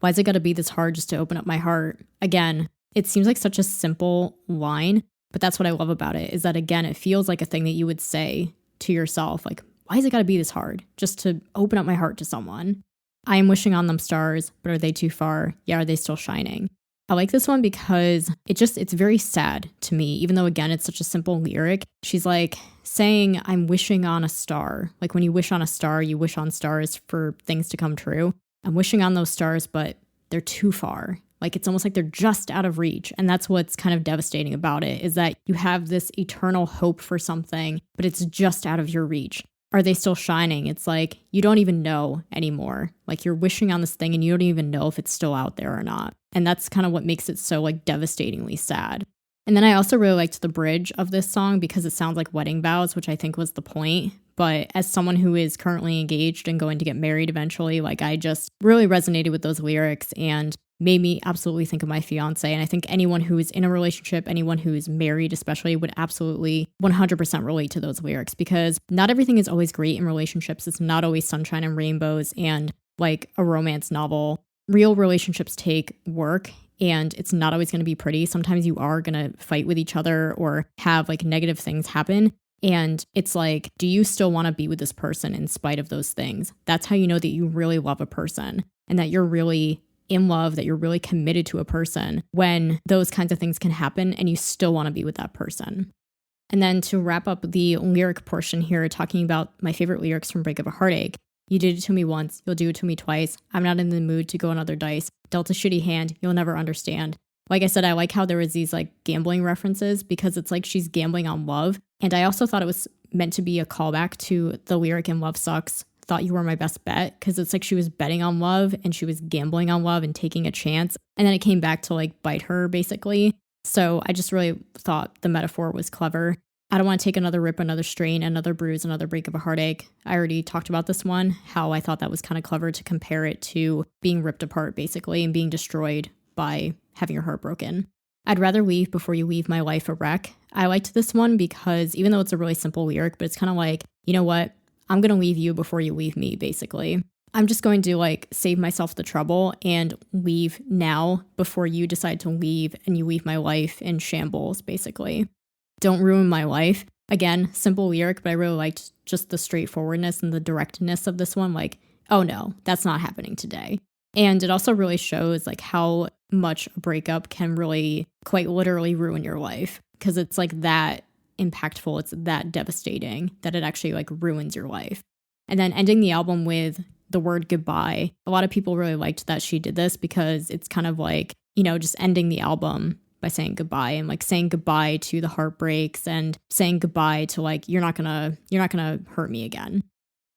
Why is it got to be this hard just to open up my heart? Again, it seems like such a simple line, but that's what I love about it is that, again, it feels like a thing that you would say to yourself, like why has it got to be this hard just to open up my heart to someone? I am wishing on them stars, but are they too far? Yeah, are they still shining? I like this one because it's very sad to me, even though, again, it's such a simple lyric. She's like saying, I'm wishing on a star. Like when you wish on a star, you wish on stars for things to come true. I'm wishing on those stars, but they're too far. Like it's almost like they're just out of reach. And that's what's kind of devastating about it, is that you have this eternal hope for something, but it's just out of your reach. Are they still shining? It's like you don't even know anymore. Like you're wishing on this thing and you don't even know if it's still out there or not. And that's kind of what makes it so like devastatingly sad. And then I also really liked the bridge of this song because it sounds like wedding vows, which I think was the point. But as someone who is currently engaged and going to get married eventually, like I just really resonated with those lyrics and made me absolutely think of my fiance. And I think anyone who is in a relationship, anyone who is married especially, would absolutely 100% relate to those lyrics, because not everything is always great in relationships. It's not always sunshine and rainbows and like a romance novel. Real relationships take work, and it's not always going to be pretty. Sometimes you are going to fight with each other or have like negative things happen. And it's like, do you still want to be with this person in spite of those things? That's how you know that you really love a person and that you're really in love, that you're really committed to a person, when those kinds of things can happen and you still want to be with that person. And then to wrap up the lyric portion here, talking about my favorite lyrics from Break of a Heartache. You did it to me once, you'll do it to me twice. I'm not in the mood to go another dice. Dealt a shitty hand, you'll never understand. Like I said, I like how there was these like gambling references, because it's like she's gambling on love. And I also thought it was meant to be a callback to the lyric in Love Sux, thought you were my best bet, because it's like she was betting on love and she was gambling on love and taking a chance. And then it came back to like bite her basically. So I just really thought the metaphor was clever. I don't want to take another rip, another strain, another bruise, another break of a heartache. I already talked about this one, how I thought that was kind of clever to compare it to being ripped apart basically and being destroyed by having your heart broken. I'd rather leave before you leave my life a wreck. I liked this one because even though it's a really simple lyric, but it's kind of like, you know what? I'm going to leave you before you leave me, basically. I'm just going to like save myself the trouble and leave now before you decide to leave and you leave my life in shambles, basically. Don't ruin my life. Again, simple lyric, but I really liked just the straightforwardness and the directness of this one. Like, oh no, that's not happening today. And it also really shows like how much a breakup can really quite literally ruin your life, because it's like that impactful, it's that devastating that it actually like ruins your life. And then ending the album with the word goodbye. A lot of people really liked that she did this because it's kind of like, you know, just ending the album by saying goodbye and like saying goodbye to the heartbreaks and saying goodbye to like, you're not gonna hurt me again.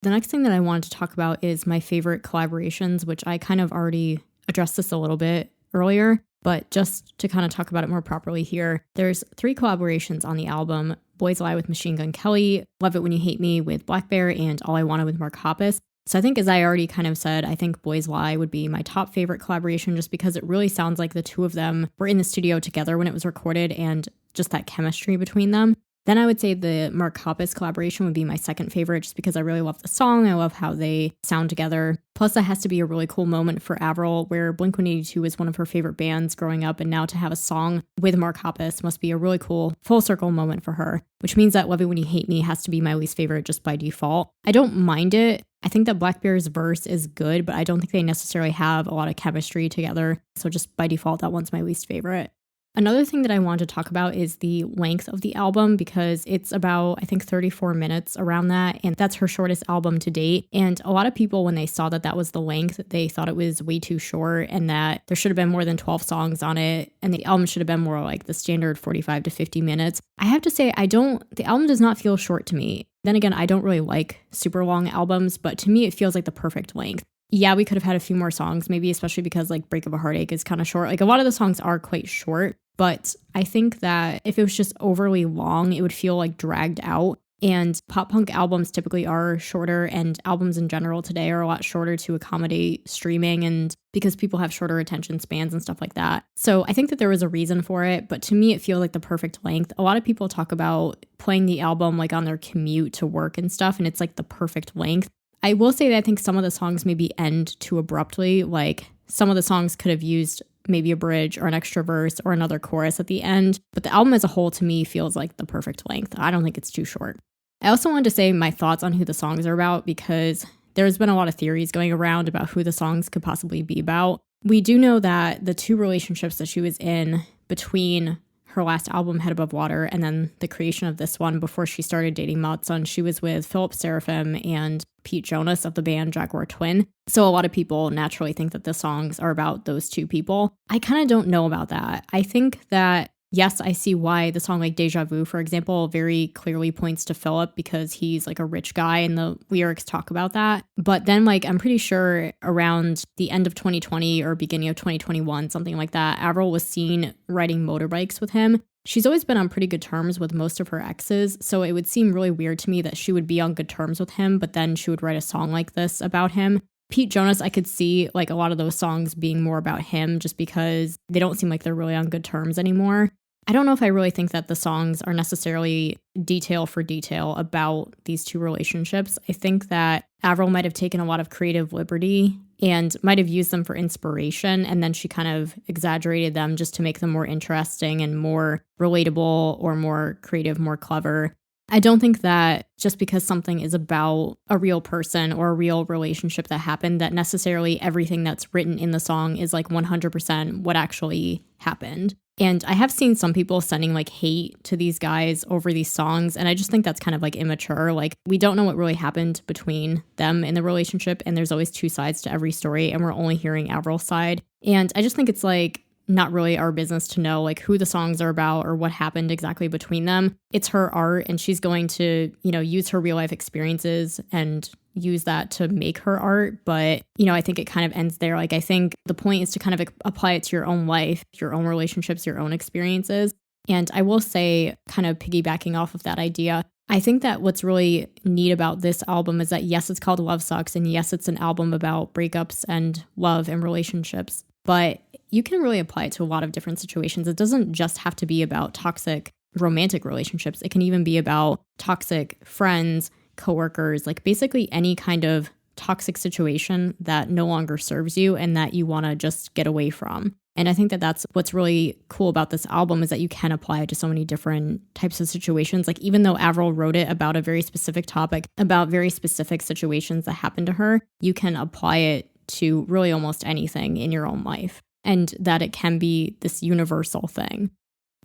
The next thing that I wanted to talk about is my favorite collaborations, which I kind of already addressed this a little bit earlier, but just to kind of talk about it more properly here, there's 3 collaborations on the album: Boys Lie with Machine Gun Kelly, Love It When You Hate Me with Black Bear, and All I Wanted with Mark Hoppus. So I think, as I already kind of said, I think Boys Lie would be my top favorite collaboration, just because it really sounds like the two of them were in the studio together when it was recorded and just that chemistry between them. Then I would say the Mark Hoppus collaboration would be my second favorite, just because I really love the song. I love how they sound together. Plus, that has to be a really cool moment for Avril, where Blink-182 was one of her favorite bands growing up, and now to have a song with Mark Hoppus must be a really cool full circle moment for her, which means that Love It When You Hate Me has to be my least favorite just by default. I don't mind it. I think that Black Bear's verse is good, but I don't think they necessarily have a lot of chemistry together. So just by default, that one's my least favorite. Another thing that I wanted to talk about is the length of the album, because it's about, I think, 34 minutes around that. And that's her shortest album to date. And a lot of people, when they saw that that was the length, they thought it was way too short and that there should have been more than 12 songs on it. And the album should have been more like the standard 45 to 50 minutes. I have to say, the album does not feel short to me. Then again, I don't really like super long albums, but to me, it feels like the perfect length. Yeah, we could have had a few more songs, maybe, especially because like Break of a Heartache is kind of short. Like a lot of the songs are quite short, but I think that if it was just overly long, it would feel like dragged out. And pop punk albums typically are shorter, and albums in general today are a lot shorter to accommodate streaming and because people have shorter attention spans and stuff like that. So I think that there was a reason for it, but to me, it feels like the perfect length. A lot of people talk about playing the album like on their commute to work and stuff, and it's like the perfect length. I will say that I think some of the songs maybe end too abruptly. Like some of the songs could have used maybe a bridge or an extra verse or another chorus at the end. But the album as a whole, to me, feels like the perfect length. I don't think it's too short. I also wanted to say my thoughts on who the songs are about because there's been a lot of theories going around about who the songs could possibly be about. We do know that the 2 relationships that she was in between her last album, Head Above Water, and then the creation of this one before she started dating Matsun, she was with Philip Seraphim and Pete Jonas of the band Jaguar Twin. So a lot of people naturally think that the songs are about those 2 people. I kind of don't know about that. I think that, yes, I see why the song like Deja Vu, for example, very clearly points to Philip because he's like a rich guy and the lyrics talk about that. But then like I'm pretty sure around the end of 2020 or beginning of 2021, something like that, Avril was seen riding motorbikes with him. She's always been on pretty good terms with most of her exes, so it would seem really weird to me that she would be on good terms with him, but then she would write a song like this about him. Pete Jonas, I could see like a lot of those songs being more about him just because they don't seem like they're really on good terms anymore. I don't know if I really think that the songs are necessarily detail for detail about these 2 relationships. I think that Avril might have taken a lot of creative liberty and might have used them for inspiration, and then she kind of exaggerated them just to make them more interesting and more relatable or more creative, more clever. I don't think that just because something is about a real person or a real relationship that happened, that necessarily everything that's written in the song is like 100% what actually happened. And I have seen some people sending like hate to these guys over these songs. And I just think that's kind of like immature. Like we don't know what really happened between them in the relationship. And there's always 2 sides to every story. And we're only hearing Avril's side. And I just think it's like not really our business to know like who the songs are about or what happened exactly between them. It's her art and she's going to, use her real life experiences and use that to make her art. But, I think it kind of ends there. Like, I think the point is to kind of apply it to your own life, your own relationships, your own experiences. And I will say, kind of piggybacking off of that idea, I think that what's really neat about this album is that, yes, it's called Love Sux. And yes, it's an album about breakups and love and relationships. But you can really apply it to a lot of different situations. It doesn't just have to be about toxic romantic relationships. It can even be about toxic friends, coworkers, like basically any kind of toxic situation that no longer serves you and that you want to just get away from. And I think that that's what's really cool about this album is that you can apply it to so many different types of situations. Like even though Avril wrote it about a very specific topic, about very specific situations that happened to her, you can apply it to really almost anything in your own life, and that it can be this universal thing.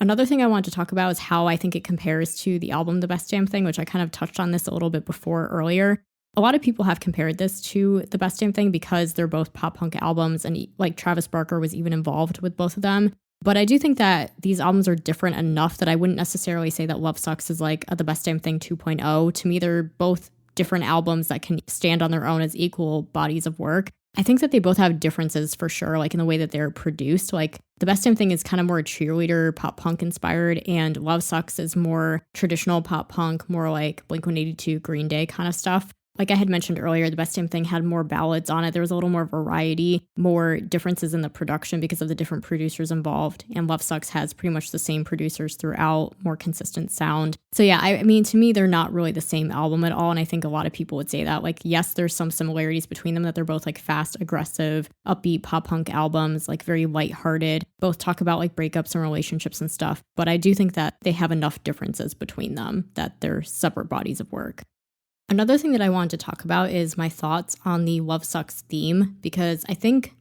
Another thing I wanted to talk about is how I think it compares to the album The Best Damn Thing, which I kind of touched on this a little bit before earlier. A lot of people have compared this to The Best Damn Thing because they're both pop punk albums, and like Travis Barker was even involved with both of them. But I do think that these albums are different enough that I wouldn't necessarily say that Love Sux is like The Best Damn Thing 2.0. To me, they're both different albums that can stand on their own as equal bodies of work. I think that they both have differences for sure, like in the way that they're produced. Like The Best Damn Thing is kind of more cheerleader, pop punk inspired, and Love Sux is more traditional pop punk, more like Blink-182, Green Day kind of stuff. Like I had mentioned earlier, The Best Damn Thing had more ballads on it. There was a little more variety, more differences in the production because of the different producers involved. And Love Sux has pretty much the same producers throughout, more consistent sound. So yeah, I mean, to me, they're not really the same album at all. And I think a lot of people would say that. Like, yes, there's some similarities between them, that they're both like fast, aggressive, upbeat pop punk albums, like very lighthearted. Both talk about like breakups and relationships and stuff. But I do think that they have enough differences between them that they're separate bodies of work. Another thing that I wanted to talk about is my thoughts on the Love Sux theme, because I think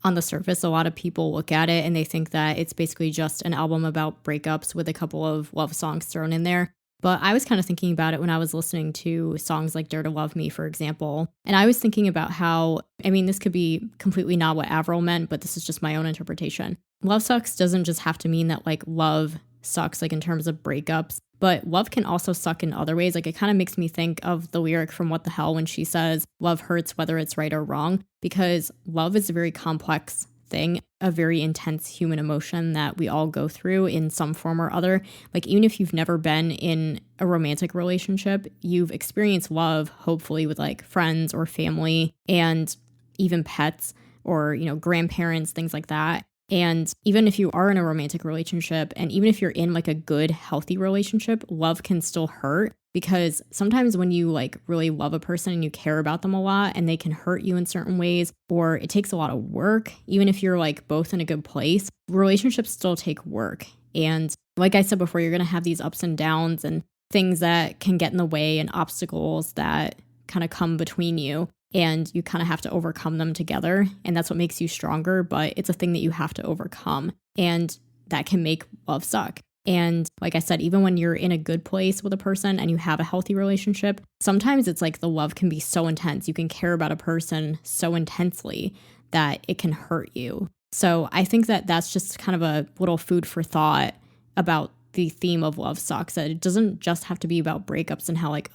on the surface, a lot of people look at it and they think that it's basically just an album about breakups with a couple of love songs thrown in there. But I was kind of thinking about it when I was listening to songs like Dare to Love Me, for example. And I was thinking about how, I mean, this could be completely not what Avril meant, but this is just my own interpretation. Love Sux doesn't just have to mean that like love sucks, like in terms of breakups. But love can also suck in other ways. Like it kind of makes me think of the lyric from What the Hell when she says, love hurts whether it's right or wrong, because love is a very complex thing, a very intense human emotion that we all go through in some form or other. Like even if you've never been in a romantic relationship, you've experienced love, hopefully with like friends or family and even pets or, you know, grandparents, things like that. And even if you are in a romantic relationship, and even if you're in like a good, healthy relationship, love can still hurt, because sometimes when you like really love a person and you care about them a lot and they can hurt you in certain ways, or it takes a lot of work, even if you're like both in a good place, relationships still take work. And like I said before, you're going to have these ups and downs, and things that can get in the way and obstacles that kind of come between you. And you kind of have to overcome them together. And that's what makes you stronger. But it's a thing that you have to overcome. And that can make love suck. And like I said, even when you're in a good place with a person and you have a healthy relationship, sometimes it's like the love can be so intense. You can care about a person so intensely that it can hurt you. So I think that that's just kind of a little food for thought about the theme of Love Sucks, that it doesn't just have to be about breakups and how like,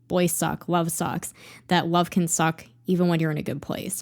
boys suck, love sucks, that love can suck even when you're in a good place.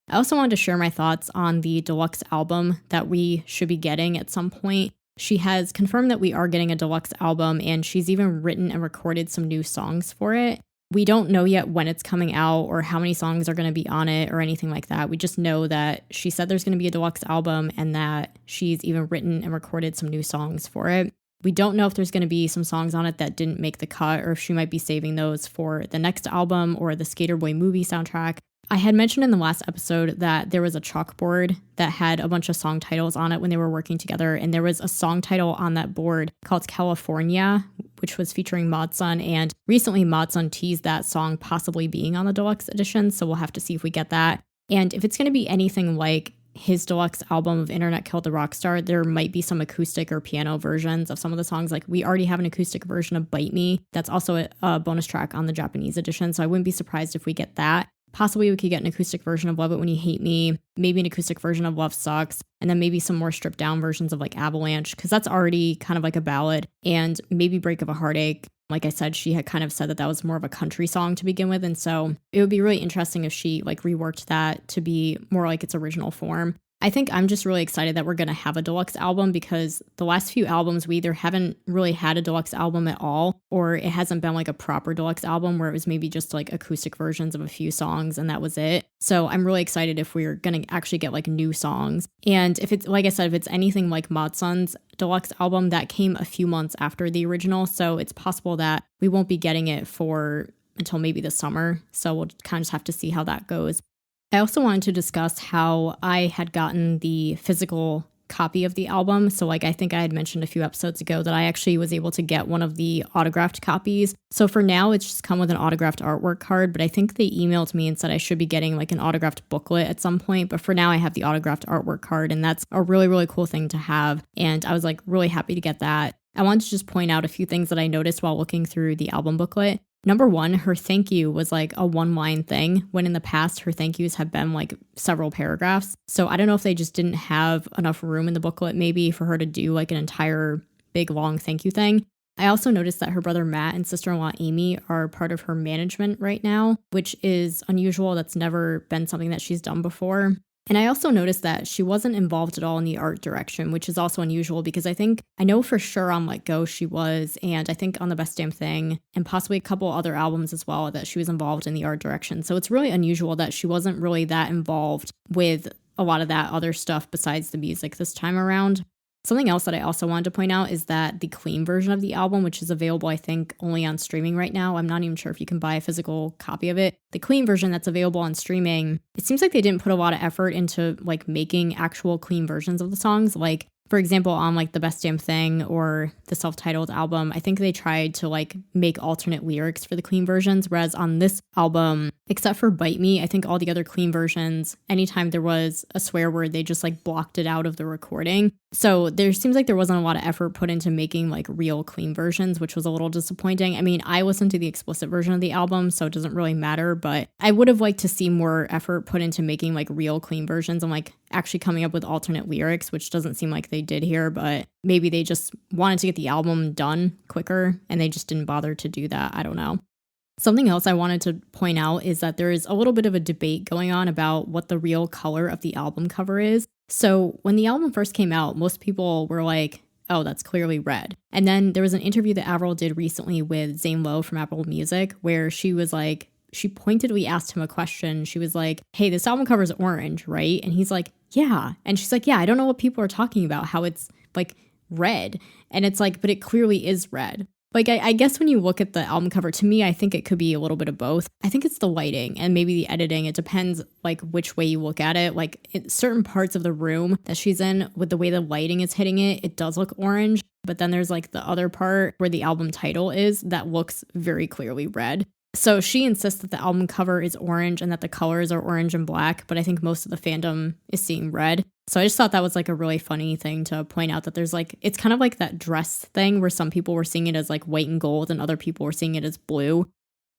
I also wanted to share my thoughts on the deluxe album that we should be getting at some point. She has confirmed that we are getting a deluxe album, and she's even written and recorded some new songs for it. We don't know yet when it's coming out or how many songs are going to be on it or anything like that. We just know that she said there's going to be a deluxe album and that she's even written and recorded some new songs for it. We don't know if there's going to be some songs on it that didn't make the cut or if she might be saving those for the next album or the Skater Boy movie soundtrack. I had mentioned in the last episode that there was a chalkboard that had a bunch of song titles on it when they were working together, and there was a song title on that board called California, which was featuring Modson, and recently Modson teased that song possibly being on the deluxe edition, so we'll have to see if we get that. And if it's going to be anything like his deluxe album of Internet Killed the Rockstar, there might be some acoustic or piano versions of some of the songs. Like we already have an acoustic version of Bite Me. That's also a bonus track on the Japanese edition, so I wouldn't be surprised if we get that. Possibly we could get an acoustic version of Love It When You Hate Me, maybe an acoustic version of Love Sucks, and then maybe some more stripped down versions of like Avalanche, because that's already kind of like a ballad, and maybe Break of a Heartache. Like I said, she had kind of said that that was more of a country song to begin with, and so it would be really interesting if she like reworked that to be more like its original form. I think I'm just really excited that we're going to have a deluxe album, because the last few albums we either haven't really had a deluxe album at all, or it hasn't been like a proper deluxe album where it was maybe just like acoustic versions of a few songs and that was it. So I'm really excited if we're going to actually get like new songs. And if it's, like I said, if it's anything like Modson's deluxe album, that came a few months after the original. So it's possible that we won't be getting it until maybe the summer. So we'll kind of just have to see how that goes. I also wanted to discuss how I had gotten the physical copy of the album. So like I think I had mentioned a few episodes ago that I actually was able to get one of the autographed copies. So for now, it's just come with an autographed artwork card, but I think they emailed me and said I should be getting like an autographed booklet at some point. But for now, I have the autographed artwork card, and that's a really, really cool thing to have. And I was like really happy to get that. I wanted to just point out a few things that I noticed while looking through the album booklet. Number one, her thank you was like a one-line thing, when in the past her thank yous have been like several paragraphs. So I don't know if they just didn't have enough room in the booklet maybe for her to do like an entire big long thank you thing. I also noticed that her brother Matt and sister-in-law Amy are part of her management right now, which is unusual. That's never been something that she's done before. And I also noticed that she wasn't involved at all in the art direction, which is also unusual, because I know for sure on Let Go she was, and I think on The Best Damn Thing, and possibly a couple other albums as well, that she was involved in the art direction. So it's really unusual that she wasn't really that involved with a lot of that other stuff besides the music this time around. Something else that I also wanted to point out is that the clean version of the album, which is available, I think, only on streaming right now. I'm not even sure if you can buy a physical copy of it. The clean version that's available on streaming, it seems like they didn't put a lot of effort into like making actual clean versions of the songs. Like, for example, on like The Best Damn Thing or the self-titled album, I think they tried to like make alternate lyrics for the clean versions. Whereas on this album, except for Bite Me, I think all the other clean versions, anytime there was a swear word, they just like blocked it out of the recording. So there seems like there wasn't a lot of effort put into making like real clean versions, which was a little disappointing. I mean, I listened to the explicit version of the album, so it doesn't really matter, but I would have liked to see more effort put into making like real clean versions and like actually coming up with alternate lyrics, which doesn't seem like they did here, but maybe they just wanted to get the album done quicker and they just didn't bother to do that. I don't know. Something else I wanted to point out is that there is a little bit of a debate going on about what the real color of the album cover is. So when the album first came out, most people were like, oh, that's clearly red. And then there was an interview that Avril did recently with Zane Lowe from Apple Music, where she was like, she pointedly asked him a question. She was like, hey, this album cover is orange, right? And he's like, yeah. And she's like, yeah, I don't know what people are talking about, how it's like red. And it's like, but it clearly is red. Like, I guess when you look at the album cover, to me, I think it could be a little bit of both. I think it's the lighting and maybe the editing. It depends, like, which way you look at it. Like, certain parts of the room that she's in, with the way the lighting is hitting it, it does look orange. But then there's like the other part where the album title is that looks very clearly red. So she insists that the album cover is orange and that the colors are orange and black, but I think most of the fandom is seeing red. So I just thought that was like a really funny thing to point out, that there's like, it's kind of like that dress thing where some people were seeing it as like white and gold and other people were seeing it as blue.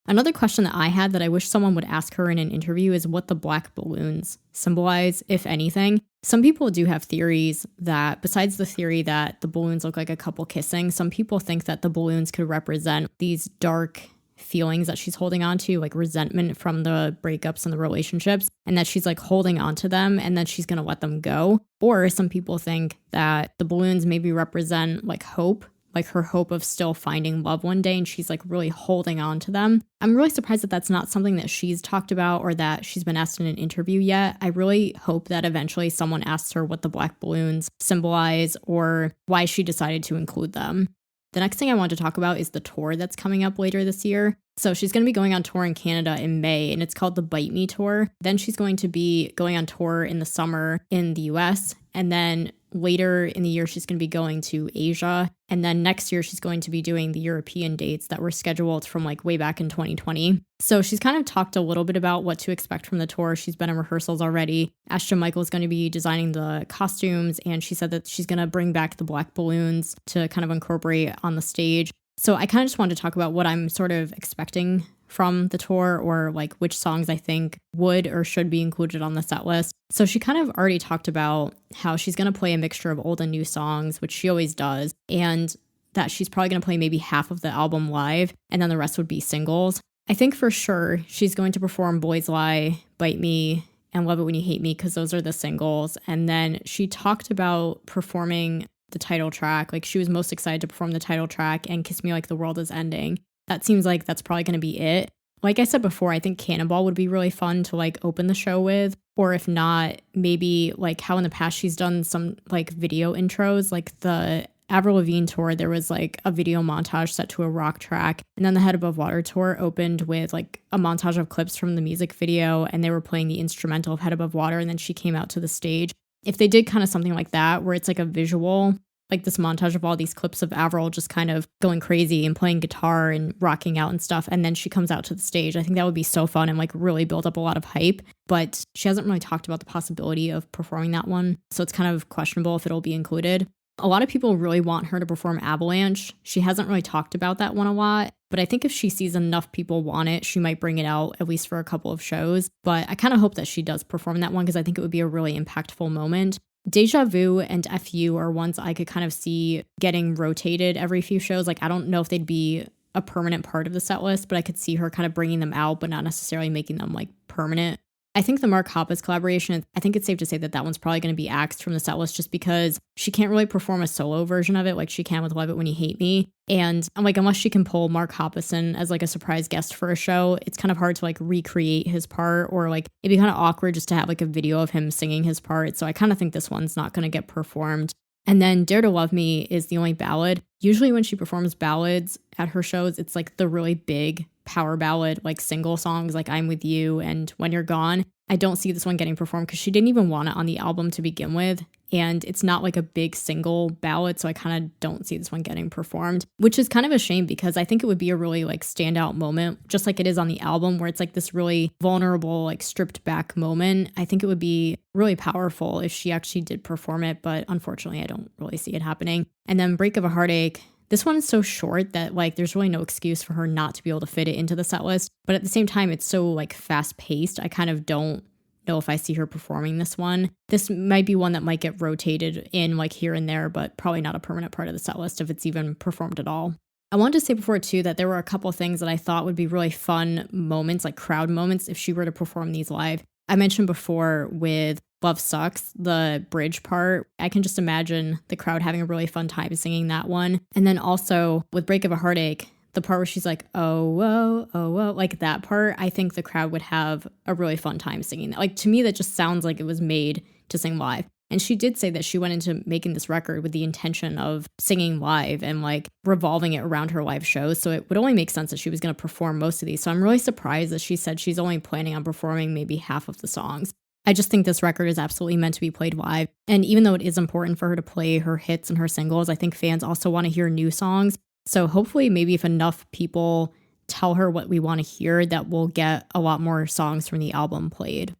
Another question that I had that I wish someone would ask her in an interview is what the black balloons symbolize, if anything. Some people do have theories that, besides the theory that the balloons look like a couple kissing, some people think that the balloons could represent these dark feelings that she's holding on to, like resentment from the breakups and the relationships, and that she's like holding on to them and then she's going to let them go. Or some people think that the balloons maybe represent like hope, like her hope of still finding love one day, and she's like really holding on to them. I'm really surprised that that's not something that she's talked about or that she's been asked in an interview yet. I really hope that eventually someone asks her what the black balloons symbolize or why she decided to include them. The next thing I want to talk about is the tour that's coming up later this year. So she's going to be going on tour in Canada in May, and it's called the Bite Me Tour. Then she's going to be going on tour in the summer in the US, and then later in the year she's going to be going to Asia, and then next year she's going to be doing the European dates that were scheduled from like way back in 2020. So she's kind of talked a little bit about what to expect from the tour. She's been in rehearsals already. Ashton Michael is going to be designing the costumes, and she said that she's going to bring back the black balloons to kind of incorporate on the stage. So I kind of just wanted to talk about what I'm sort of expecting from the tour, or like which songs I think would or should be included on the set list. So she kind of already talked about how she's going to play a mixture of old and new songs, which she always does, and that she's probably going to play maybe half of the album live, and then the rest would be singles. I think for sure she's going to perform Boys Lie, Bite Me, and Love It When You Hate Me, because those are the singles. And then she talked about performing the title track. Like she was most excited to perform the title track and Kiss Me Like the World Is Ending. That seems like that's probably going to be it. Like I said before, I think Cannonball would be really fun to like open the show with. Or if not, maybe like how in the past she's done some like video intros, like the Avril Lavigne tour, there was like a video montage set to a rock track. And then the Head Above Water tour opened with like a montage of clips from the music video, and they were playing the instrumental of Head Above Water, and then she came out to the stage. If they did kind of something like that, where it's like a visual, like this montage of all these clips of Avril just kind of going crazy and playing guitar and rocking out and stuff, and then she comes out to the stage, I think that would be so fun and like really build up a lot of hype. But she hasn't really talked about the possibility of performing that one, so it's kind of questionable if it'll be included. A lot of people really want her to perform Avalanche. She hasn't really talked about that one a lot, but I think if she sees enough people want it, she might bring it out at least for a couple of shows. But I kind of hope that she does perform that one, because I think it would be a really impactful moment. Deja Vu and FU are ones I could kind of see getting rotated every few shows. Like I don't know if they'd be a permanent part of the set list, but I could see her kind of bringing them out, but not necessarily making them like permanent. I think the Mark Hoppus collaboration, I think it's safe to say that that one's probably going to be axed from the set list, just because she can't really perform a solo version of it like she can with Love It When You Hate Me. And I'm like, unless she can pull Mark Hoppus in as like a surprise guest for a show, it's kind of hard to like recreate his part, or like it'd be kind of awkward just to have like a video of him singing his part. So I kind of think this one's not going to get performed. And then Dare to Love Me is the only ballad. Usually when she performs ballads at her shows, it's like the really big power ballad, like single songs like I'm With You and When You're Gone. I don't see this one getting performed because she didn't even want it on the album to begin with. And it's not like a big single ballad, so I kind of don't see this one getting performed, which is kind of a shame, because I think it would be a really like standout moment, just like it is on the album, where it's like this really vulnerable, like stripped back moment. I think it would be really powerful if she actually did perform it, but unfortunately I don't really see it happening. And then Break of a Heartache. This one is so short that like there's really no excuse for her not to be able to fit it into the set list. But at the same time, it's so like fast paced. I kind of don't know if I see her performing this one. This might be one that might get rotated in like here and there, but probably not a permanent part of the set list if it's even performed at all. I wanted to say before too that there were a couple of things that I thought would be really fun moments, like crowd moments, if she were to perform these live. I mentioned before with Love Sux, the bridge part, I can just imagine the crowd having a really fun time singing that one. And then also with Break of a Heartache, the part where she's like, oh, whoa, oh, whoa, like that part, I think the crowd would have a really fun time singing that. Like to me, that just sounds like it was made to sing live. And she did say that she went into making this record with the intention of singing live and like revolving it around her live shows. So it would only make sense that she was going to perform most of these. So I'm really surprised that she said she's only planning on performing maybe half of the songs. I just think this record is absolutely meant to be played live. And even though it is important for her to play her hits and her singles, I think fans also want to hear new songs. So hopefully maybe if enough people tell her what we want to hear, that we'll get a lot more songs from the album played.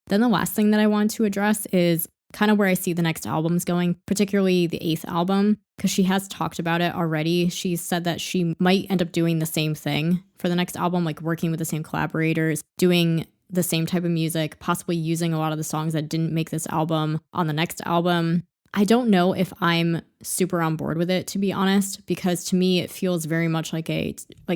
Then the last thing that I want to address is kind of where I see the next albums going, particularly the 8th album, because she has talked about it already. She said that she might end up doing the same thing for the next album, like working with the same collaborators, doing the same type of music, possibly using a lot of the songs that didn't make this album on the next album. I don't know if I'm super on board with it, to be honest, because to me, it feels very much like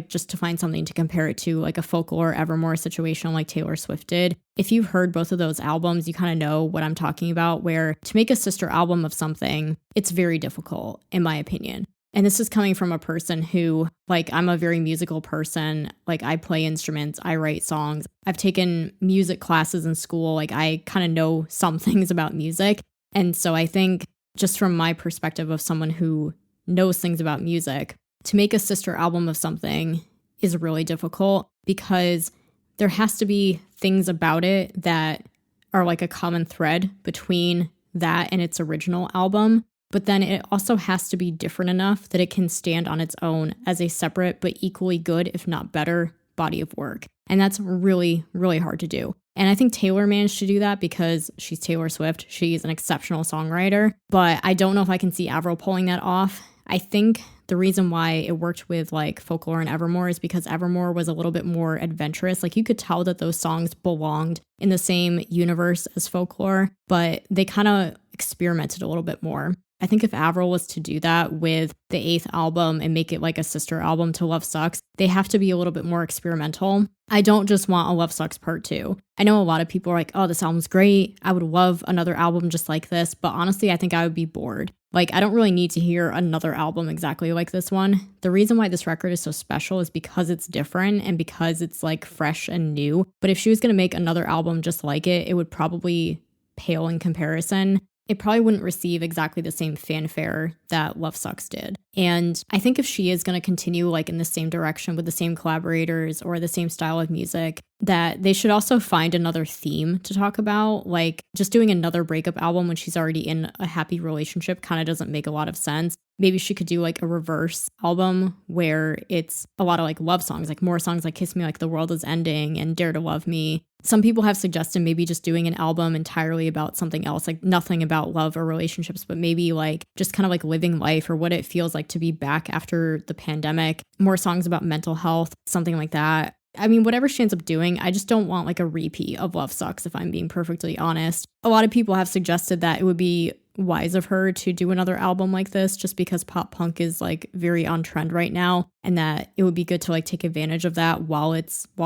just to find something to compare it to, like a Folklore Evermore situation like Taylor Swift did. If you've heard both of those albums, you kind of know what I'm talking about, where to make a sister album of something, it's very difficult, in my opinion. And this is coming from a person who, like, I'm a very musical person. Like, I play instruments, I write songs. I've taken music classes in school. Like, I kind of know some things about music. And so I think just from my perspective of someone who knows things about music, to make a sister album of something is really difficult because there has to be things about it that are like a common thread between that and its original album. But then it also has to be different enough that it can stand on its own as a separate but equally good, if not better, body of work. And that's really, really hard to do. And I think Taylor managed to do that because she's Taylor Swift. She's an exceptional songwriter. But I don't know if I can see Avril pulling that off. I think the reason why it worked with like Folklore and Evermore is because Evermore was a little bit more adventurous. Like you could tell that those songs belonged in the same universe as Folklore, but they kind of experimented a little bit more. I think if Avril was to do that with the 8th album and make it like a sister album to Love Sux, they have to be a little bit more experimental. I don't just want a Love Sux Part 2. I know a lot of people are like, oh, this album's great. I would love another album just like this. But honestly, I think I would be bored. Like, I don't really need to hear another album exactly like this one. The reason why this record is so special is because it's different and because it's like fresh and new. But if she was going to make another album just like it would probably pale in comparison. It probably wouldn't receive exactly the same fanfare that Love Sux did. And I think if she is going to continue like in the same direction with the same collaborators or the same style of music, that they should also find another theme to talk about. Like just doing another breakup album when she's already in a happy relationship kind of doesn't make a lot of sense. Maybe she could do like a reverse album where it's a lot of like love songs, like more songs like Kiss Me Like the World Is Ending and Dare to Love Me. Some people have suggested maybe just doing an album entirely about something else, like nothing about love or relationships, but maybe like just kind of like living life or what it feels like to be back after the pandemic. More songs about mental health, something like that. I mean, whatever she ends up doing, I just don't want like a repeat of Love Sux, if I'm being perfectly honest. A lot of people have suggested that it would be wise of her to do another album like this just because pop punk is like very on trend right now, and that it would be good to like take advantage of that while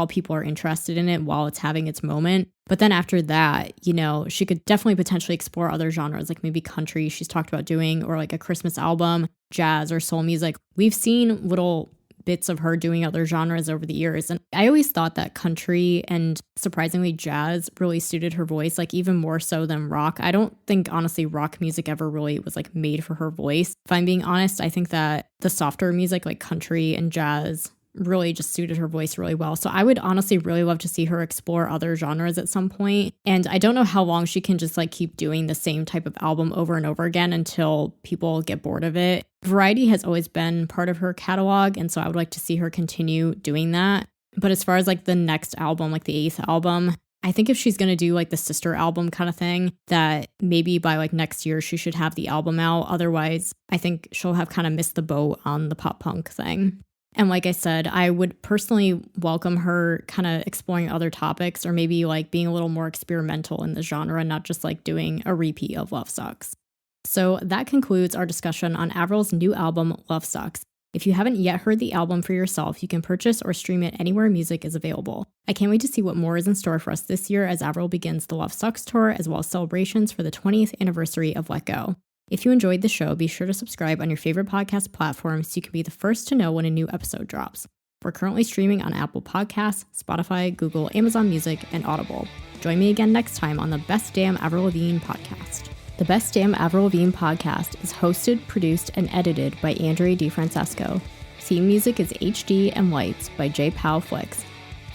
people are interested in it, while it's having its moment. But then after that, you know, she could definitely potentially explore other genres, like maybe country she's talked about doing, or like a Christmas album, jazz or soul music. We've seen little bits of her doing other genres over the years. And I always thought that country and surprisingly jazz really suited her voice, like even more so than rock. I don't think honestly rock music ever really was like made for her voice. If I'm being honest, I think that the softer music like country and jazz really just suited her voice really well. So I would honestly really love to see her explore other genres at some point. And I don't know how long she can just like keep doing the same type of album over and over again until people get bored of it. Variety has always been part of her catalog, and so I would like to see her continue doing that. But as far as like the next album, like the 8th album, I think if she's going to do like the sister album kind of thing, that maybe by like next year she should have the album out. Otherwise, I think she'll have kind of missed the boat on the pop punk thing. And like I said, I would personally welcome her kind of exploring other topics or maybe like being a little more experimental in the genre, not just like doing a repeat of Love Sux. So that concludes our discussion on Avril's new album, Love Sux. If you haven't yet heard the album for yourself, you can purchase or stream it anywhere music is available. I can't wait to see what more is in store for us this year as Avril begins the Love Sux tour, as well as celebrations for the 20th anniversary of Let Go. If you enjoyed the show, be sure to subscribe on your favorite podcast platform so you can be the first to know when a new episode drops. We're currently streaming on Apple Podcasts, Spotify, Google, Amazon Music, and Audible. Join me again next time on the Best Damn Avril Lavigne podcast. The Best Damn Avril Lavigne podcast is hosted, produced, and edited by Andrea DiFrancesco. Theme music is HD and Lights by J. Powell Flicks.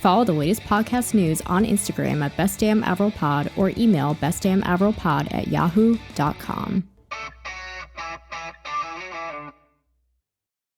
Follow the latest podcast news on Instagram at bestdamnavrilpod or email bestdamnavrilpod@yahoo.com.